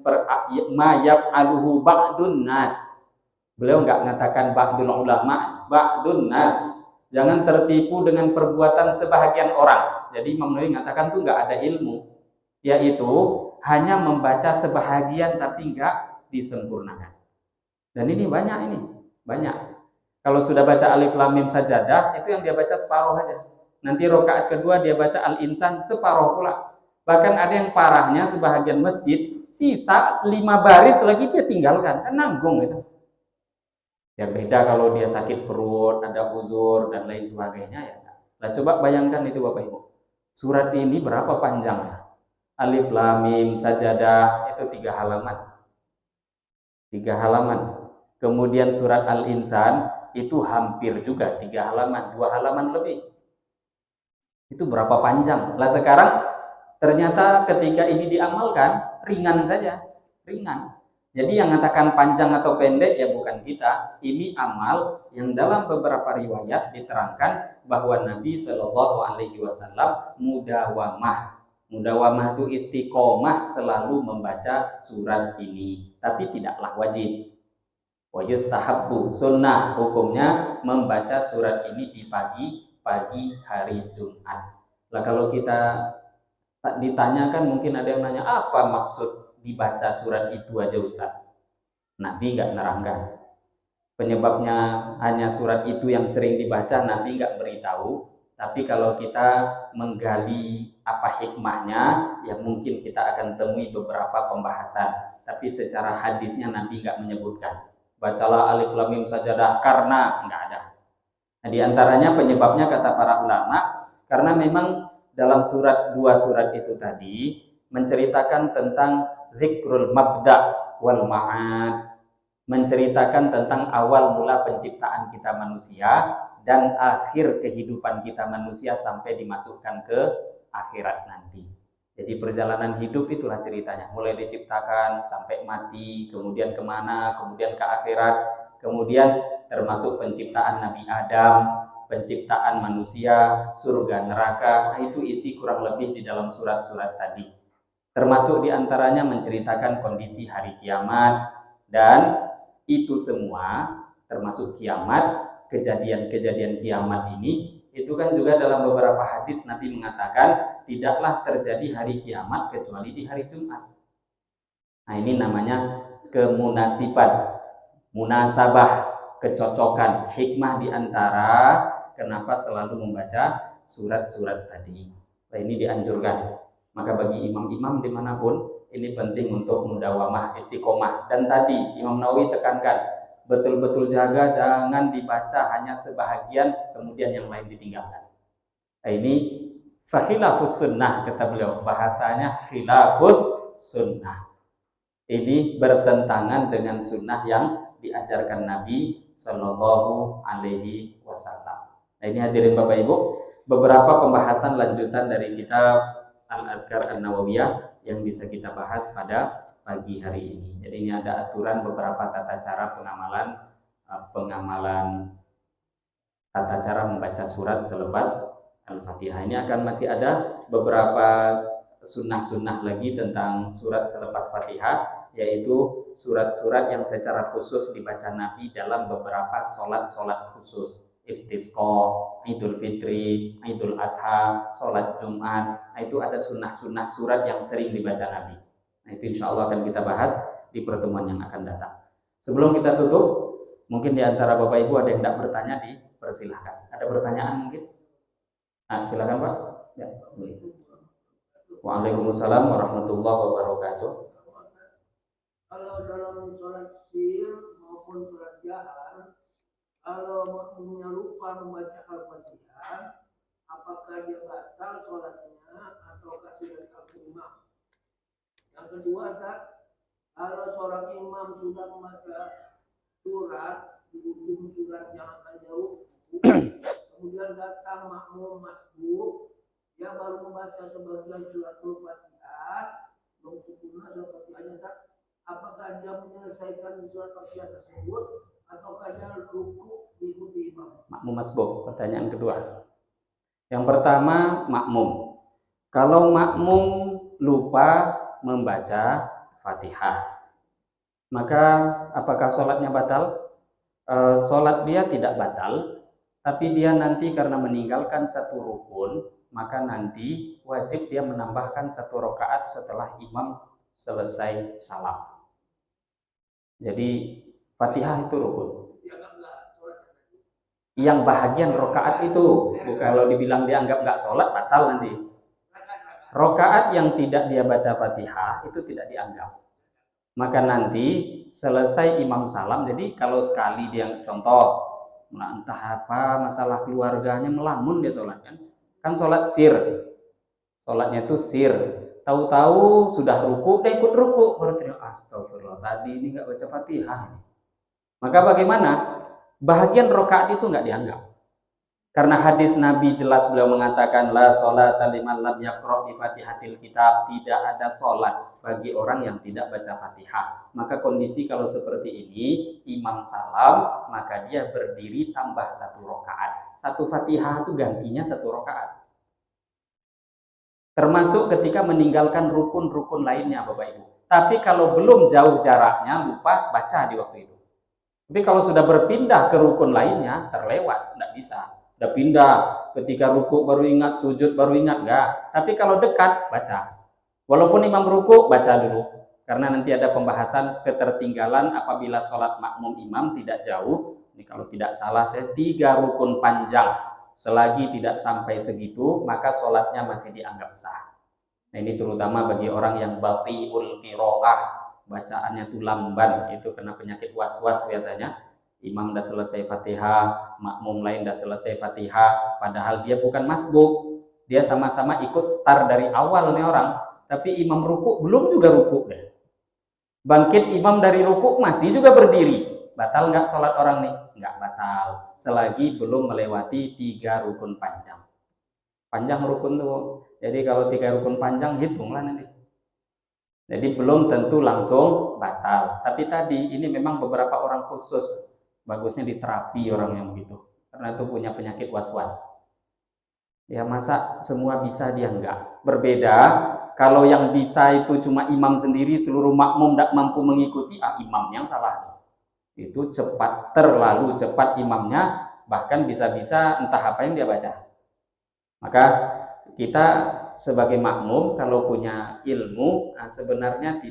ma yaf'aluhu ba'dun nas. Beliau enggak mengatakan ba'dul ulama, ba'dun nas. Jangan tertipu dengan perbuatan sebahagian orang. Jadi Imam Nawawi mengatakan itu enggak ada ilmu, yaitu hanya membaca sebahagian tapi enggak disempurnakan. Dan ini banyak Kalau sudah baca alif lam mim sajadah, itu yang dia baca separuh aja. Nanti rakaat kedua dia baca al-insan separuh pula. Bahkan ada yang parahnya, sebahagian masjid sisa 5 baris lagi dia tinggalkan, kan nanggung itu. Ya beda kalau dia sakit perut, ada uzur dan lain sebagainya ya. Nah coba bayangkan itu Bapak Ibu. Surat ini berapa panjangnya? Alif lam mim sajadah itu 3 halaman. 3 halaman. Kemudian surat al-insan itu hampir juga 3 halaman, 2 halaman lebih. Itu berapa panjang? Lah sekarang ternyata ketika ini diamalkan ringan saja, ringan. Jadi yang mengatakan panjang atau pendek ya bukan kita. Ini amal yang dalam beberapa riwayat diterangkan bahwa Nabi Shallallahu Alaihi Wasallam mudawamah. Mudawamah itu istiqomah selalu membaca surat ini, tapi tidaklah wajib. Wajustahabbu sunnah hukumnya membaca surat ini di pagi hari Jumat. Lah kalau kita ditanyakan mungkin ada yang nanya apa maksud dibaca surat itu aja Ustaz. Nabi nggak nerangkan. Penyebabnya hanya surat itu yang sering dibaca, Nabi nggak beritahu. Tapi kalau kita menggali apa hikmahnya, ya mungkin kita akan temui beberapa pembahasan. Tapi secara hadisnya Nabi nggak menyebutkan. Bacalah alif lam mim sajadah karena nggak ada. Nah, di antaranya penyebabnya kata para ulama, karena memang dalam dua surat itu tadi menceritakan tentang zikrul mabda wal ma'ad, menceritakan tentang awal mula penciptaan kita manusia dan akhir kehidupan kita manusia sampai dimasukkan ke akhirat nanti. Jadi perjalanan hidup itulah ceritanya, mulai diciptakan sampai mati, kemudian kemana, kemudian ke akhirat, kemudian termasuk penciptaan Nabi Adam, penciptaan manusia, surga, neraka. Nah, itu isi kurang lebih di dalam surat-surat tadi. Termasuk diantaranya menceritakan kondisi hari kiamat, dan itu semua termasuk kiamat, kejadian-kejadian kiamat ini, itu kan juga dalam beberapa hadis Nabi mengatakan tidaklah terjadi hari kiamat kecuali di hari Jumat. Nah, ini namanya kemunasiban, munasabah, kecocokan, hikmah diantara kenapa selalu membaca surat-surat tadi. Nah, ini dianjurkan. Maka bagi imam-imam dimanapun, ini penting untuk mudawamah, istiqomah. Dan tadi Imam Nawawi tekankan, betul-betul jaga jangan dibaca hanya sebahagian, kemudian yang lain ditinggalkan. Nah, ini fakhilafus sunnah, kata beliau, bahasanya khilafus sunnah. Ini bertentangan dengan sunnah yang diajarkan Nabi Shallallahu Alaihi Wasallam. Nah, ini hadirin Bapak Ibu, beberapa pembahasan lanjutan dari kitab Al-Adhkar An-Nawawiyah yang bisa kita bahas pada pagi hari ini. Jadi ini ada aturan beberapa tata cara pengamalan tata cara membaca surat selepas Al-Fatihah. Ini akan masih ada beberapa sunnah-sunnah lagi tentang surat selepas Fatihah, yaitu surat-surat yang secara khusus dibaca Nabi dalam beberapa sholat-sholat khusus. Istisqa, Idul Fitri, Idul Adha, sholat Jumat. Nah, itu ada sunnah-sunnah surat yang sering dibaca Nabi. Nah, itu insya Allah akan kita bahas di pertemuan yang akan datang. Sebelum kita tutup, mungkin di antara Bapak Ibu ada yang tidak bertanya, dipersilahkan. Ada pertanyaan mungkin? Nah, silakan Pak. Ya. Waalaikumsalam warahmatullahi wabarakatuh. Kalau dalam sholat sir maupun sholat jahar, kalau makmumnya lupa membaca Al-Fatihah, apakah dia batal sholatnya atau sudah diampuni imam? Yang kedua, kalau seorang imam sudah membaca surat di ujung surat yang akan jauh, kemudian datang makmum masbuk, dia baru membaca sebagian surat Al-Fatihah, belum sempurna surat Fatihahnya, apakah dia menyelesaikan surat Fatihah tersebut ataukah dia ruku diikuti imam? Makmum masbuk, pertanyaan kedua. Yang pertama, makmum. Kalau makmum lupa membaca Fatihah, maka apakah sholatnya batal? Sholat dia tidak batal, tapi dia nanti karena meninggalkan satu rukun, maka nanti wajib dia menambahkan satu rakaat setelah imam selesai salam. Jadi Fatihah itu rukun. Yang bahagian rokaat itu, kalau dibilang dianggap nggak sholat, batal nanti. Rokaat yang tidak dia baca Fatihah itu tidak dianggap. Maka nanti selesai imam salam, jadi kalau sekali dia contoh, entah apa masalah keluarganya, melamun dia sholat kan sholat sir, sholatnya itu sir. Tahu-tahu sudah ruku, dia ikut ruku, baru teriak astagfirullah, tadi ini nggak baca Fatihah. Maka bagaimana? Bahagian rokaat itu nggak dianggap. Karena hadis Nabi jelas beliau mengatakan la sholata liman lam yaqra bi Fatihatil Kitab, tidak ada sholat bagi orang yang tidak baca Fatihah. Maka kondisi kalau seperti ini, imam salam, maka dia berdiri tambah 1 rakaat. 1 Fatihah itu gantinya 1 rakaat. Termasuk ketika meninggalkan rukun-rukun lainnya, Bapak Ibu. Tapi kalau belum jauh jaraknya, lupa baca di waktu itu. Tapi kalau sudah berpindah ke rukun lainnya, terlewat, tidak bisa. Udah pindah, ketika ruku baru ingat, sujud baru ingat, enggak. Tapi kalau dekat, baca. Walaupun imam ruku, baca dulu. Karena nanti ada pembahasan ketertinggalan apabila sholat makmum imam tidak jauh. Ini kalau tidak salah, 3 rukun panjang. Selagi tidak sampai segitu, maka sholatnya masih dianggap sah. Nah, ini terutama bagi orang yang batiul qiraah, bacaannya tuh lamban, itu kena penyakit was-was biasanya. Imam udah selesai Fatihah, makmum lain udah selesai Fatihah, padahal dia bukan masbuk. Dia sama-sama ikut start dari awal nih orang, tapi imam ruku belum juga ruku deh. Bangkit imam dari ruku masih juga berdiri. Batal nggak sholat orang nih? Nggak batal, selagi belum melewati 3 rukun panjang. Panjang rukun tuh. Jadi kalau 3 rukun panjang, hitunglah nanti. Jadi belum tentu langsung batal. Tapi tadi ini memang beberapa orang khusus. Bagusnya diterapi orang yang begitu. Karena itu punya penyakit was-was. Ya masa semua bisa, dia enggak. Berbeda kalau yang bisa itu cuma imam sendiri, seluruh makmum tidak mampu mengikuti, imam yang salah. Itu cepat, terlalu cepat imamnya, bahkan bisa-bisa entah apa yang dia baca. Maka kita sebagai makmum kalau punya ilmu, sebenarnya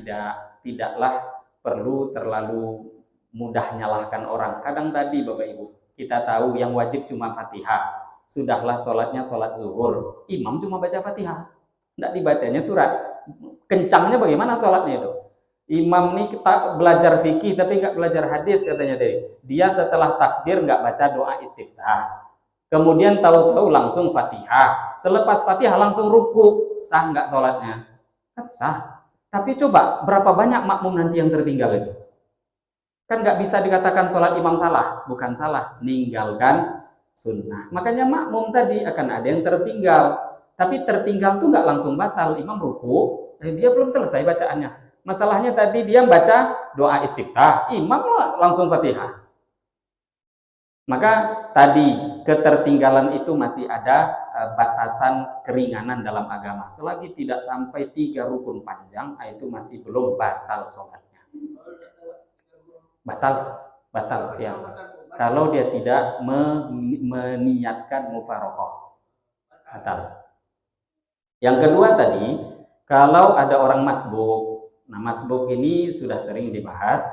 tidaklah perlu terlalu mudah nyalahkan orang. Kadang tadi Bapak Ibu, kita tahu yang wajib cuma Fatihah. Sudahlah sholatnya sholat zuhur, imam cuma baca Fatihah, tidak dibacanya surat. Kencangnya bagaimana sholatnya itu? Imam nih kita belajar fikih tapi nggak belajar hadis katanya tadi. Dia setelah takbir nggak baca doa istiftah. Kemudian tahu-tahu langsung Fatihah. Selepas Fatihah langsung ruku. Sah nggak sholatnya? Sah. Tapi coba berapa banyak makmum nanti yang tertinggal itu? Kan nggak bisa dikatakan sholat imam salah. Bukan salah, ninggalkan sunnah. Makanya makmum tadi akan ada yang tertinggal. Tapi tertinggal tuh nggak langsung batal. Imam ruku, dia belum selesai bacaannya. Masalahnya tadi dia baca doa istiftah, imam langsung Fatihah. Maka tadi ketertinggalan itu masih ada batasan keringanan dalam agama. Selagi tidak sampai 3 rukun panjang, itu masih belum batal sholatnya. Batal ya. Kalau dia tidak meniatkan mufaroqah, batal. Yang kedua tadi, kalau ada orang masbuk. Nah, masbuk ini sudah sering dibahas.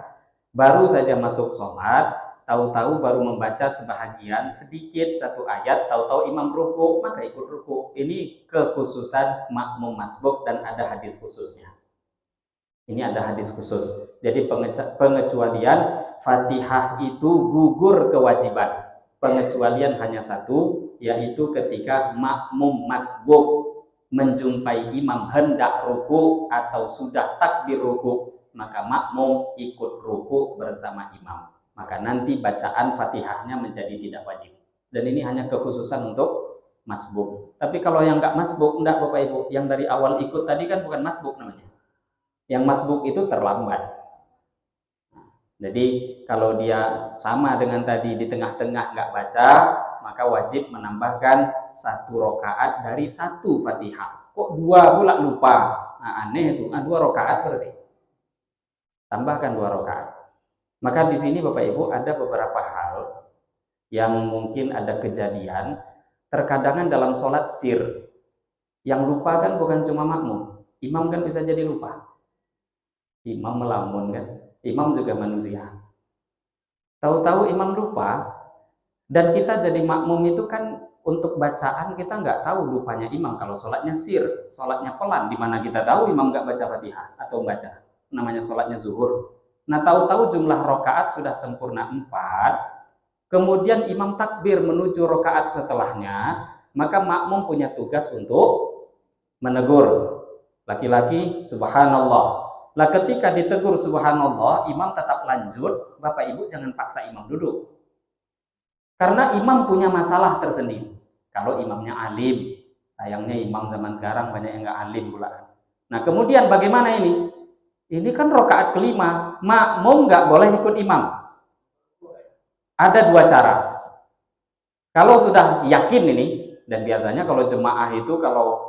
Baru saja masuk sholat, tahu-tahu baru membaca sebahagian, sedikit 1 ayat, tahu-tahu imam ruku, maka ikut ruku. Ini kekhususan makmum masbuk dan ada hadis khususnya. Ini ada hadis khusus. Jadi pengecualian Fatihah itu gugur kewajiban. Pengecualian hanya 1, yaitu ketika makmum masbuk menjumpai imam hendak ruku atau sudah takbir ruku, maka makmum ikut ruku bersama imam. Maka nanti bacaan Fatihahnya menjadi tidak wajib. Dan ini hanya kekhususan untuk masbuk. Tapi kalau yang nggak masbuk, enggak Bapak Ibu, yang dari awal ikut tadi kan bukan masbuk namanya. Yang masbuk itu terlambat. Jadi kalau dia sama dengan tadi di tengah-tengah nggak baca, maka wajib menambahkan 1 rakaat dari 1 Fatihah. Kok 2 pula lupa? Nah, aneh itu. 2 rakaat berarti. Tambahkan 2 rakaat. Maka di sini Bapak Ibu ada beberapa hal yang mungkin ada kejadian. Terkadang dalam sholat sir, yang lupa kan bukan cuma makmum. Imam kan bisa jadi lupa. Imam melamun kan. Imam juga manusia. Tahu-tahu imam lupa, dan kita jadi makmum itu kan untuk bacaan kita nggak tahu lupanya imam. Kalau sholatnya sir, sholatnya pelan, di mana kita tahu imam nggak baca Fatihah atau baca. Namanya sholatnya zuhur. Nah, tahu-tahu jumlah rakaat sudah sempurna 4, kemudian imam takbir menuju rakaat setelahnya, maka makmum punya tugas untuk menegur. Laki-laki, subhanallah. Lah ketika ditegur subhanallah, imam tetap lanjut, Bapak Ibu jangan paksa imam duduk. Karena imam punya masalah tersendiri. Kalau imamnya alim, sayangnya imam zaman sekarang banyak yang nggak alim pula. Nah kemudian bagaimana ini? Ini kan rokaat kelima, makmum nggak boleh ikut imam. Ada dua cara. Kalau sudah yakin ini, dan biasanya kalau jemaah itu kalau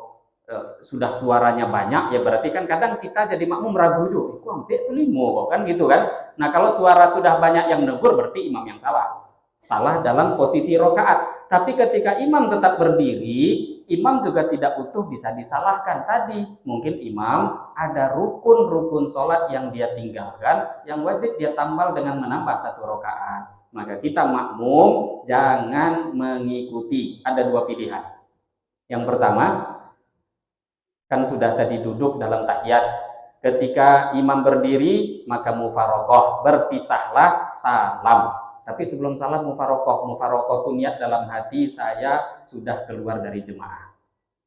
sudah suaranya banyak, ya berarti kan kadang kita jadi makmum ragu juga, kok hampir itu limo kan gitu kan. Nah kalau suara sudah banyak yang negur, berarti imam yang salah dalam posisi rokaat. Tapi ketika imam tetap berdiri, imam juga tidak utuh bisa disalahkan. Tadi mungkin imam ada rukun-rukun sholat yang dia tinggalkan, yang wajib dia tambal dengan menambah satu rokaat. Maka kita makmum jangan mengikuti. Ada dua pilihan. Yang pertama, kan sudah tadi duduk dalam tahiyat. Ketika imam berdiri, maka mufarokoh, berpisahlah, salam. Tapi sebelum salam mufarokoh itu niat dalam hati saya sudah keluar dari jemaah.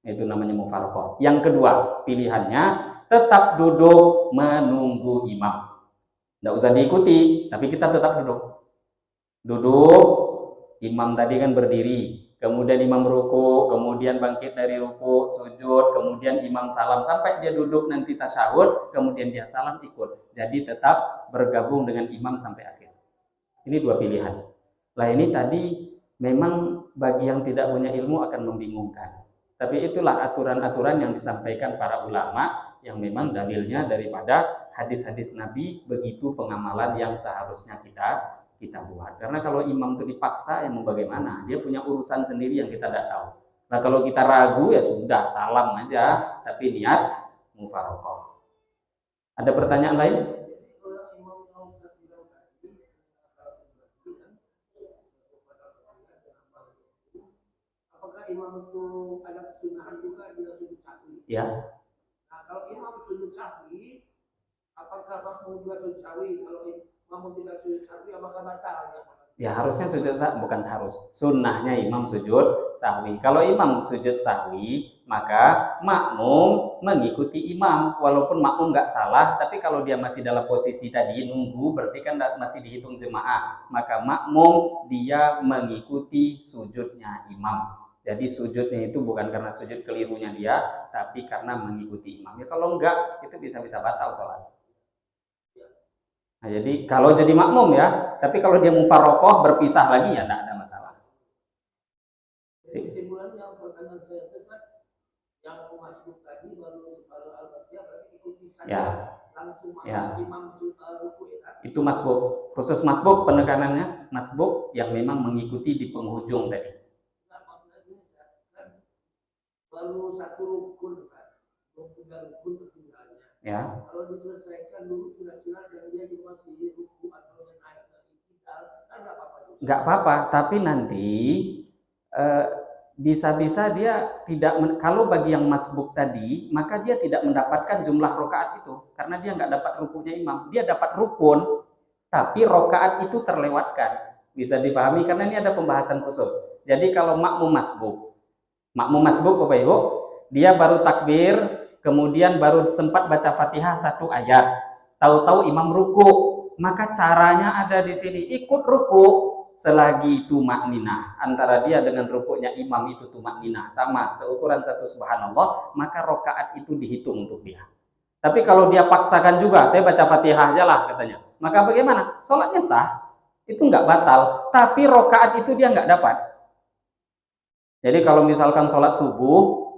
Itu namanya mufarokoh. Yang kedua, pilihannya tetap duduk menunggu imam. Tidak usah diikuti, tapi kita tetap duduk. Duduk, imam tadi kan berdiri. Kemudian imam ruku, kemudian bangkit dari ruku, sujud, kemudian imam salam sampai dia duduk nanti tasyahud, kemudian dia salam ikut. Jadi tetap bergabung dengan imam sampai akhir. Ini dua pilihan. Lah ini tadi memang bagi yang tidak punya ilmu akan membingungkan. Tapi itulah aturan-aturan yang disampaikan para ulama yang memang dalilnya daripada hadis-hadis Nabi, begitu pengamalan yang seharusnya kita buat. Karena kalau imam itu dipaksa, ya mau bagaimana? Dia punya urusan sendiri yang kita tidak tahu. Nah kalau kita ragu ya sudah salam aja, tapi niat mufarokoh. Ada pertanyaan lain? Apakah imam itu ada kesunahan juga dia sujud sahwi? Ya. Nah kalau imam sujud sahwi, apakah makmum juga sujud sahwi? Kalau makmum tidak sujud sahwi, apakah batal? Ya harusnya sujud sahwi, bukan harus. Sunnahnya imam sujud sahwi. Kalau imam sujud sahwi, maka makmum mengikuti imam. Walaupun makmum nggak salah, tapi kalau dia masih dalam posisi tadi nunggu, berarti kan masih dihitung jemaah. Maka makmum dia mengikuti sujudnya imam. Jadi sujudnya itu bukan karena sujud kelirunya dia, tapi karena mengikuti imam. Ya kalau enggak, itu bisa-bisa batal sholat. Nah, jadi kalau jadi makmum ya, tapi kalau dia mufarokoh berpisah lagi ya tidak ada masalah. Kesimpulannya yang pertanyaan saya itu yang masuk tadi baru separuh al-fatihah berarti ikuti saja ya. Langsung ya. Imam ruku ya. Itu masbuk, khusus masbuk penekanannya masbuk yang memang mengikuti di penghujung tadi. Nah, maksudnya ini kan baru satu rukun kan, rukun ketinggalannya. Ya. Kalau diselesaikan dulu kira-kira dan dia juga masih ruku atau naik ke iktidal, kan nggak apa-apa juga. Nggak apa-apa, tapi nanti bisa-bisa dia tidak, kalau bagi yang masbuk tadi, maka dia tidak mendapatkan jumlah rokaat itu, karena dia nggak dapat rukunya imam. Dia dapat rukun, tapi rokaat itu terlewatkan. Bisa dipahami karena ini ada pembahasan khusus. Jadi kalau makmum masbuk Bapak Ibu, dia baru takbir, kemudian baru sempat baca Fatihah satu ayat, tahu-tahu imam ruku, maka caranya ada di sini, ikut ruku selagi tumak ninah. Antara dia dengan rukuknya imam itu tumak ninah sama seukuran satu subhanallah, maka rokaat itu dihitung untuk dia. Tapi kalau dia paksakan juga, saya baca Fatihah aja lah katanya, maka bagaimana? Sholatnya sah, itu nggak batal, tapi rokaat itu dia nggak dapat. Jadi kalau misalkan sholat subuh,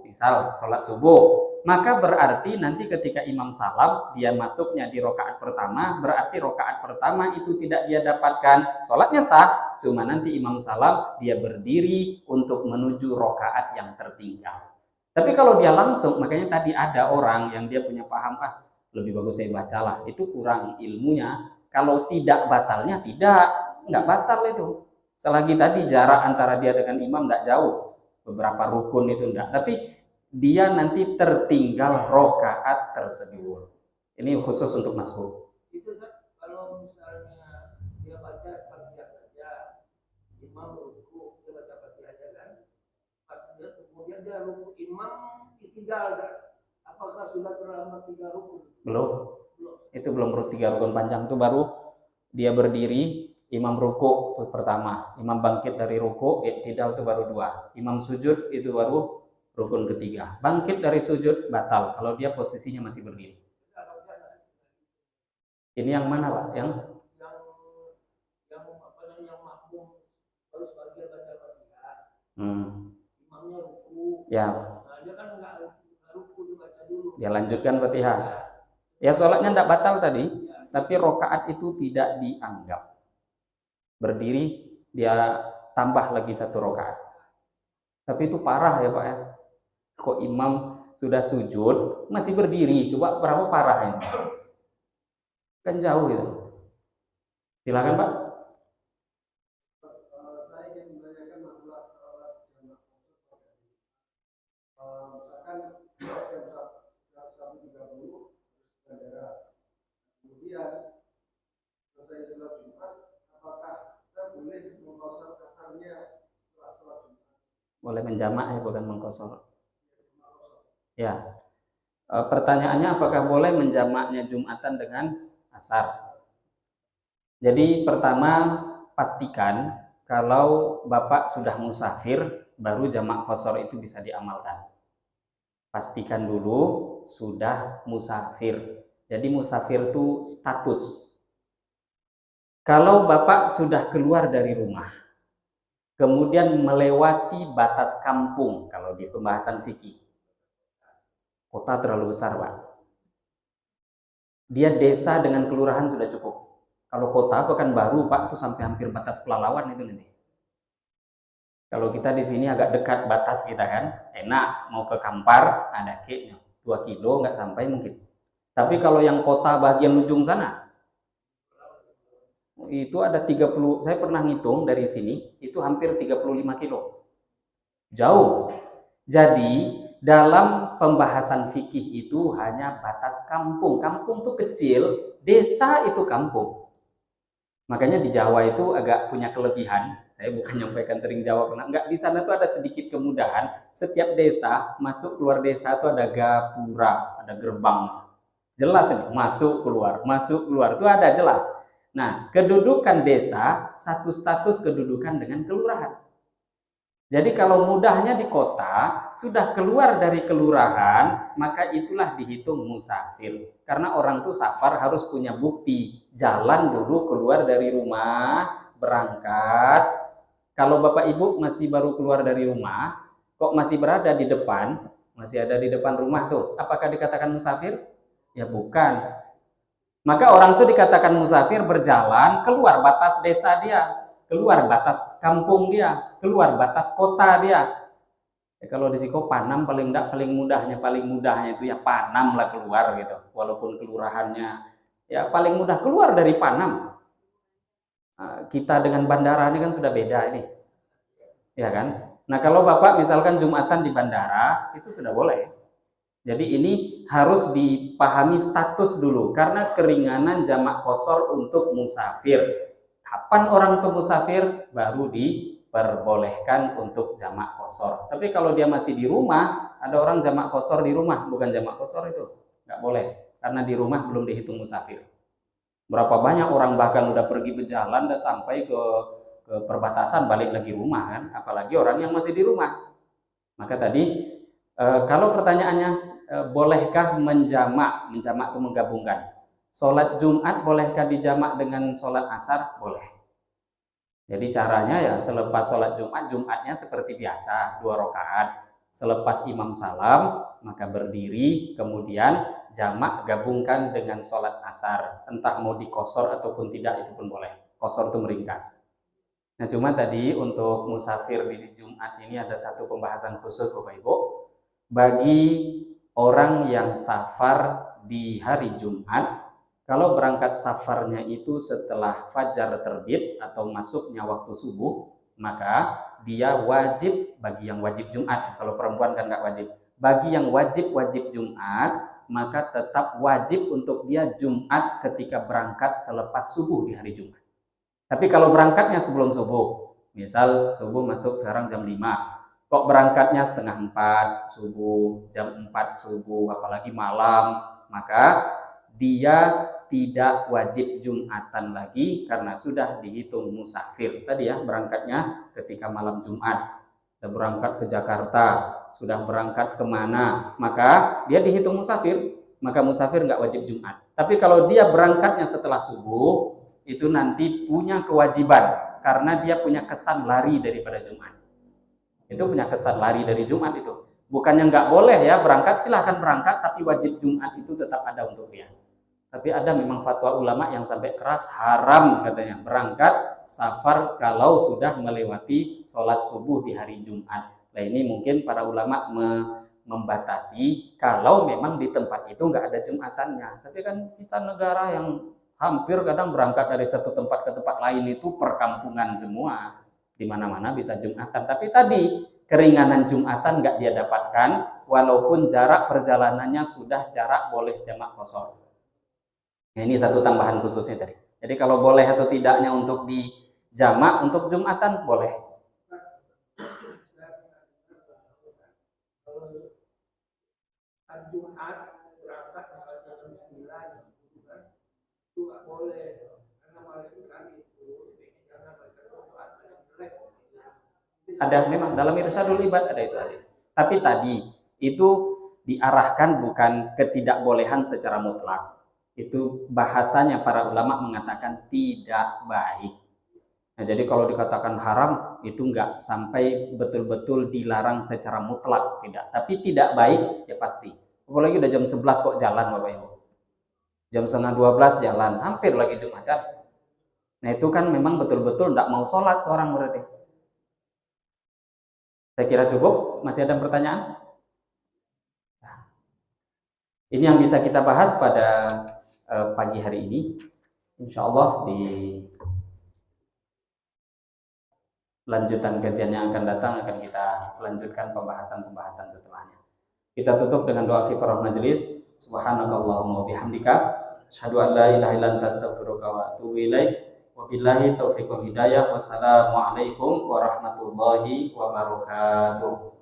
maka berarti nanti ketika imam salam, dia masuknya di rokaat pertama, berarti rokaat pertama itu tidak dia dapatkan. Sholatnya sah, cuma nanti imam salam, dia berdiri untuk menuju rokaat yang tertinggal. Tapi kalau dia langsung, makanya tadi ada orang yang dia punya paham, lebih bagus saya bacalah, itu kurang ilmunya. Kalau tidak batalnya, nggak batal itu. Selagi tadi jarak antara dia dengan imam nggak jauh, beberapa rukun itu enggak, tapi dia nanti tertinggal rokaat tersebut. Ini khusus untuk masbuk. Itu kalau misalnya dia baca Fatihah saja, imam ruku, dia baca Fatihah aja kan, pas dia kemudian dia ruku, imam iktidal kan, apakah sudah terlambat 3 rukun? Belum. Itu belum 3 rukun panjang, itu baru dia berdiri, imam ruku itu pertama, imam bangkit dari ruku, i'tidal itu baru 2, imam sujud itu baru rukun ketiga. Bangkit dari sujud batal kalau dia posisinya masih berdiri. Ini yang mana Pak? Yang makmum baru sebagian baca Fatihah. Imamnya ruku. Ya. Nah, dia kan nggak ruku dibaca dulu. Dia lanjutkan Fatihah. Ya sholatnya tidak batal tadi, tapi rokaat itu tidak dianggap. Berdiri dia tambah lagi 1 rokaat. Tapi itu parah ya Pak ya. Kok imam sudah sujud masih berdiri? Coba berapa parah ini? Kan jauh gitu. Silakan Pak. Saya ingin menanyakan masalah sholat jamaah. Misalkan jam 1.30 bandara. Kemudian selesai sholat Jumat, apakah saya boleh mengqashar kasarnya setelah sholat Jumat? Boleh menjamak ya, bukan mengqashar. Ya. Pertanyaannya apakah boleh menjamaknya Jumatan dengan asar? Jadi pertama pastikan kalau Bapak sudah musafir baru jamak qashar itu bisa diamalkan. Pastikan dulu sudah musafir. Jadi musafir itu status. Kalau Bapak sudah keluar dari rumah, kemudian melewati batas kampung, kalau di pembahasan fikih, kota terlalu besar Pak. Dia desa dengan kelurahan sudah cukup. Kalau kota Pekanbaru Pak itu sampai hampir batas Pelalawan itu nanti. Kalau kita di sini agak dekat batas kita kan, enak mau ke Kampar ada keknya 2 kilo nggak sampai mungkin. Tapi kalau yang kota bagian ujung sana itu ada 30, saya pernah ngitung dari sini itu hampir 35 kilo. Jauh. Jadi dalam pembahasan fikih itu hanya batas kampung. Kampung itu kecil, desa itu kampung. Makanya di Jawa itu agak punya kelebihan. Saya bukan nyampaikan sering Jawa, karena enggak, di sana tuh ada sedikit kemudahan. Setiap desa, masuk keluar desa itu ada gapura, ada gerbang. Jelas ini, masuk keluar itu ada jelas. Nah, kedudukan desa satu status kedudukan dengan kelurahan. Jadi kalau mudahnya di kota, sudah keluar dari kelurahan, maka itulah dihitung musafir. Karena orang tuh safar harus punya bukti. Jalan dulu keluar dari rumah, berangkat. Kalau Bapak Ibu masih baru keluar dari rumah, kok masih berada di depan, masih ada di depan rumah tuh, apakah dikatakan musafir? Ya bukan. Maka orang tuh dikatakan musafir berjalan keluar batas desa dia, keluar batas kampung dia, keluar batas kota dia. Ya, kalau di Siko Panam paling mudahnya itu ya Panam lah keluar gitu. Walaupun kelurahannya ya paling mudah keluar dari Panam. Nah, kita dengan bandara ini kan sudah beda ini. Ya kan? Nah, kalau Bapak misalkan Jumatan di bandara itu sudah boleh. Jadi ini harus dipahami status dulu karena keringanan jamak qashar untuk musafir. Kapan orang itu musafir baru diperbolehkan untuk jamak qashar. Tapi kalau dia masih di rumah, ada orang jamak qashar di rumah, bukan jamak qashar itu nggak boleh karena di rumah belum dihitung musafir. Berapa banyak orang bahkan udah pergi berjalan, udah sampai ke perbatasan balik lagi rumah kan, apalagi orang yang masih di rumah. Maka tadi kalau pertanyaannya bolehkah menjamak itu menggabungkan. Sholat Jumat bolehkah dijamak dengan sholat asar? Boleh. Jadi caranya ya selepas sholat Jumat, Jumatnya seperti biasa 2 rakaat. Selepas imam salam, maka berdiri, kemudian jamak gabungkan dengan sholat asar. Entah mau dikosor ataupun tidak, itu pun boleh. Kosor itu meringkas. Nah cuma tadi untuk musafir di Jumat ini ada satu pembahasan khusus Bapak Ibu. Bagi orang yang safar di hari Jumat, kalau berangkat safarnya itu setelah fajar terbit atau masuknya waktu subuh, maka dia wajib, bagi yang wajib Jumat, kalau perempuan kan nggak wajib, bagi yang wajib Jumat, maka tetap wajib untuk dia Jumat ketika berangkat selepas subuh di hari Jumat. Tapi kalau berangkatnya sebelum subuh, misal subuh masuk sekarang jam 5, kok berangkatnya setengah 4 subuh, jam 4 subuh, apalagi malam, maka dia tidak wajib Jumatan lagi karena sudah dihitung musafir. Tadi ya, berangkatnya ketika malam Jumat, sudah berangkat ke Jakarta, sudah berangkat kemana, maka dia dihitung musafir, maka musafir nggak wajib Jumat. Tapi kalau dia berangkatnya setelah subuh, itu nanti punya kewajiban karena dia punya kesan lari daripada Jumat. Itu punya kesan lari dari Jumat itu. Bukannya nggak boleh ya berangkat, silahkan berangkat, tapi wajib Jumat itu tetap ada untuk dia. Tapi ada memang fatwa ulama yang sampai keras, haram katanya berangkat safar kalau sudah melewati sholat subuh di hari Jumat. Nah ini mungkin para ulama membatasi kalau memang di tempat itu nggak ada Jumatannya. Tapi kan kita negara yang hampir kadang berangkat dari satu tempat ke tempat lain itu perkampungan semua, di mana-mana bisa Jumatan. Tapi tadi keringanan Jumatan nggak dia dapatkan, walaupun jarak perjalanannya sudah jarak boleh jamak qashar. Nah, ini satu tambahan khususnya tadi. Jadi kalau boleh atau tidaknya untuk di jamak untuk Jumatan boleh. Jumat berangkat misalnya jam 9 itu nggak boleh karena malaikat itu jangan mereka sholat yang jelek. Ada memang dalam Irsyadul Ibad ada itu hadis. Tapi tadi itu diarahkan bukan ketidakbolehan secara mutlak. Itu bahasanya para ulama mengatakan tidak baik. Nah, jadi kalau dikatakan haram itu enggak sampai betul-betul dilarang secara mutlak, tidak. Tapi tidak baik ya pasti. Apalagi udah jam 11 kok jalan Bapak Ibu. Jam setengah 12 jalan, hampir lagi Jumatan. Nah itu kan memang betul-betul enggak mau sholat orang berarti. Saya kira cukup. Masih ada pertanyaan? Nah, ini yang bisa kita bahas pada pagi hari ini. Insya Allah di lanjutan kajian yang akan datang akan kita lanjutkan pembahasan-pembahasan setelahnya. Kita tutup dengan doa kifarah majelis. Subhanakallahumma bihamdika asyhadu an la ilaha illa anta astaghfiruka wa atubu ilaik. Wabillahi taufiq wal hidayah. Wassalamualaikum warahmatullahi wabarakatuh.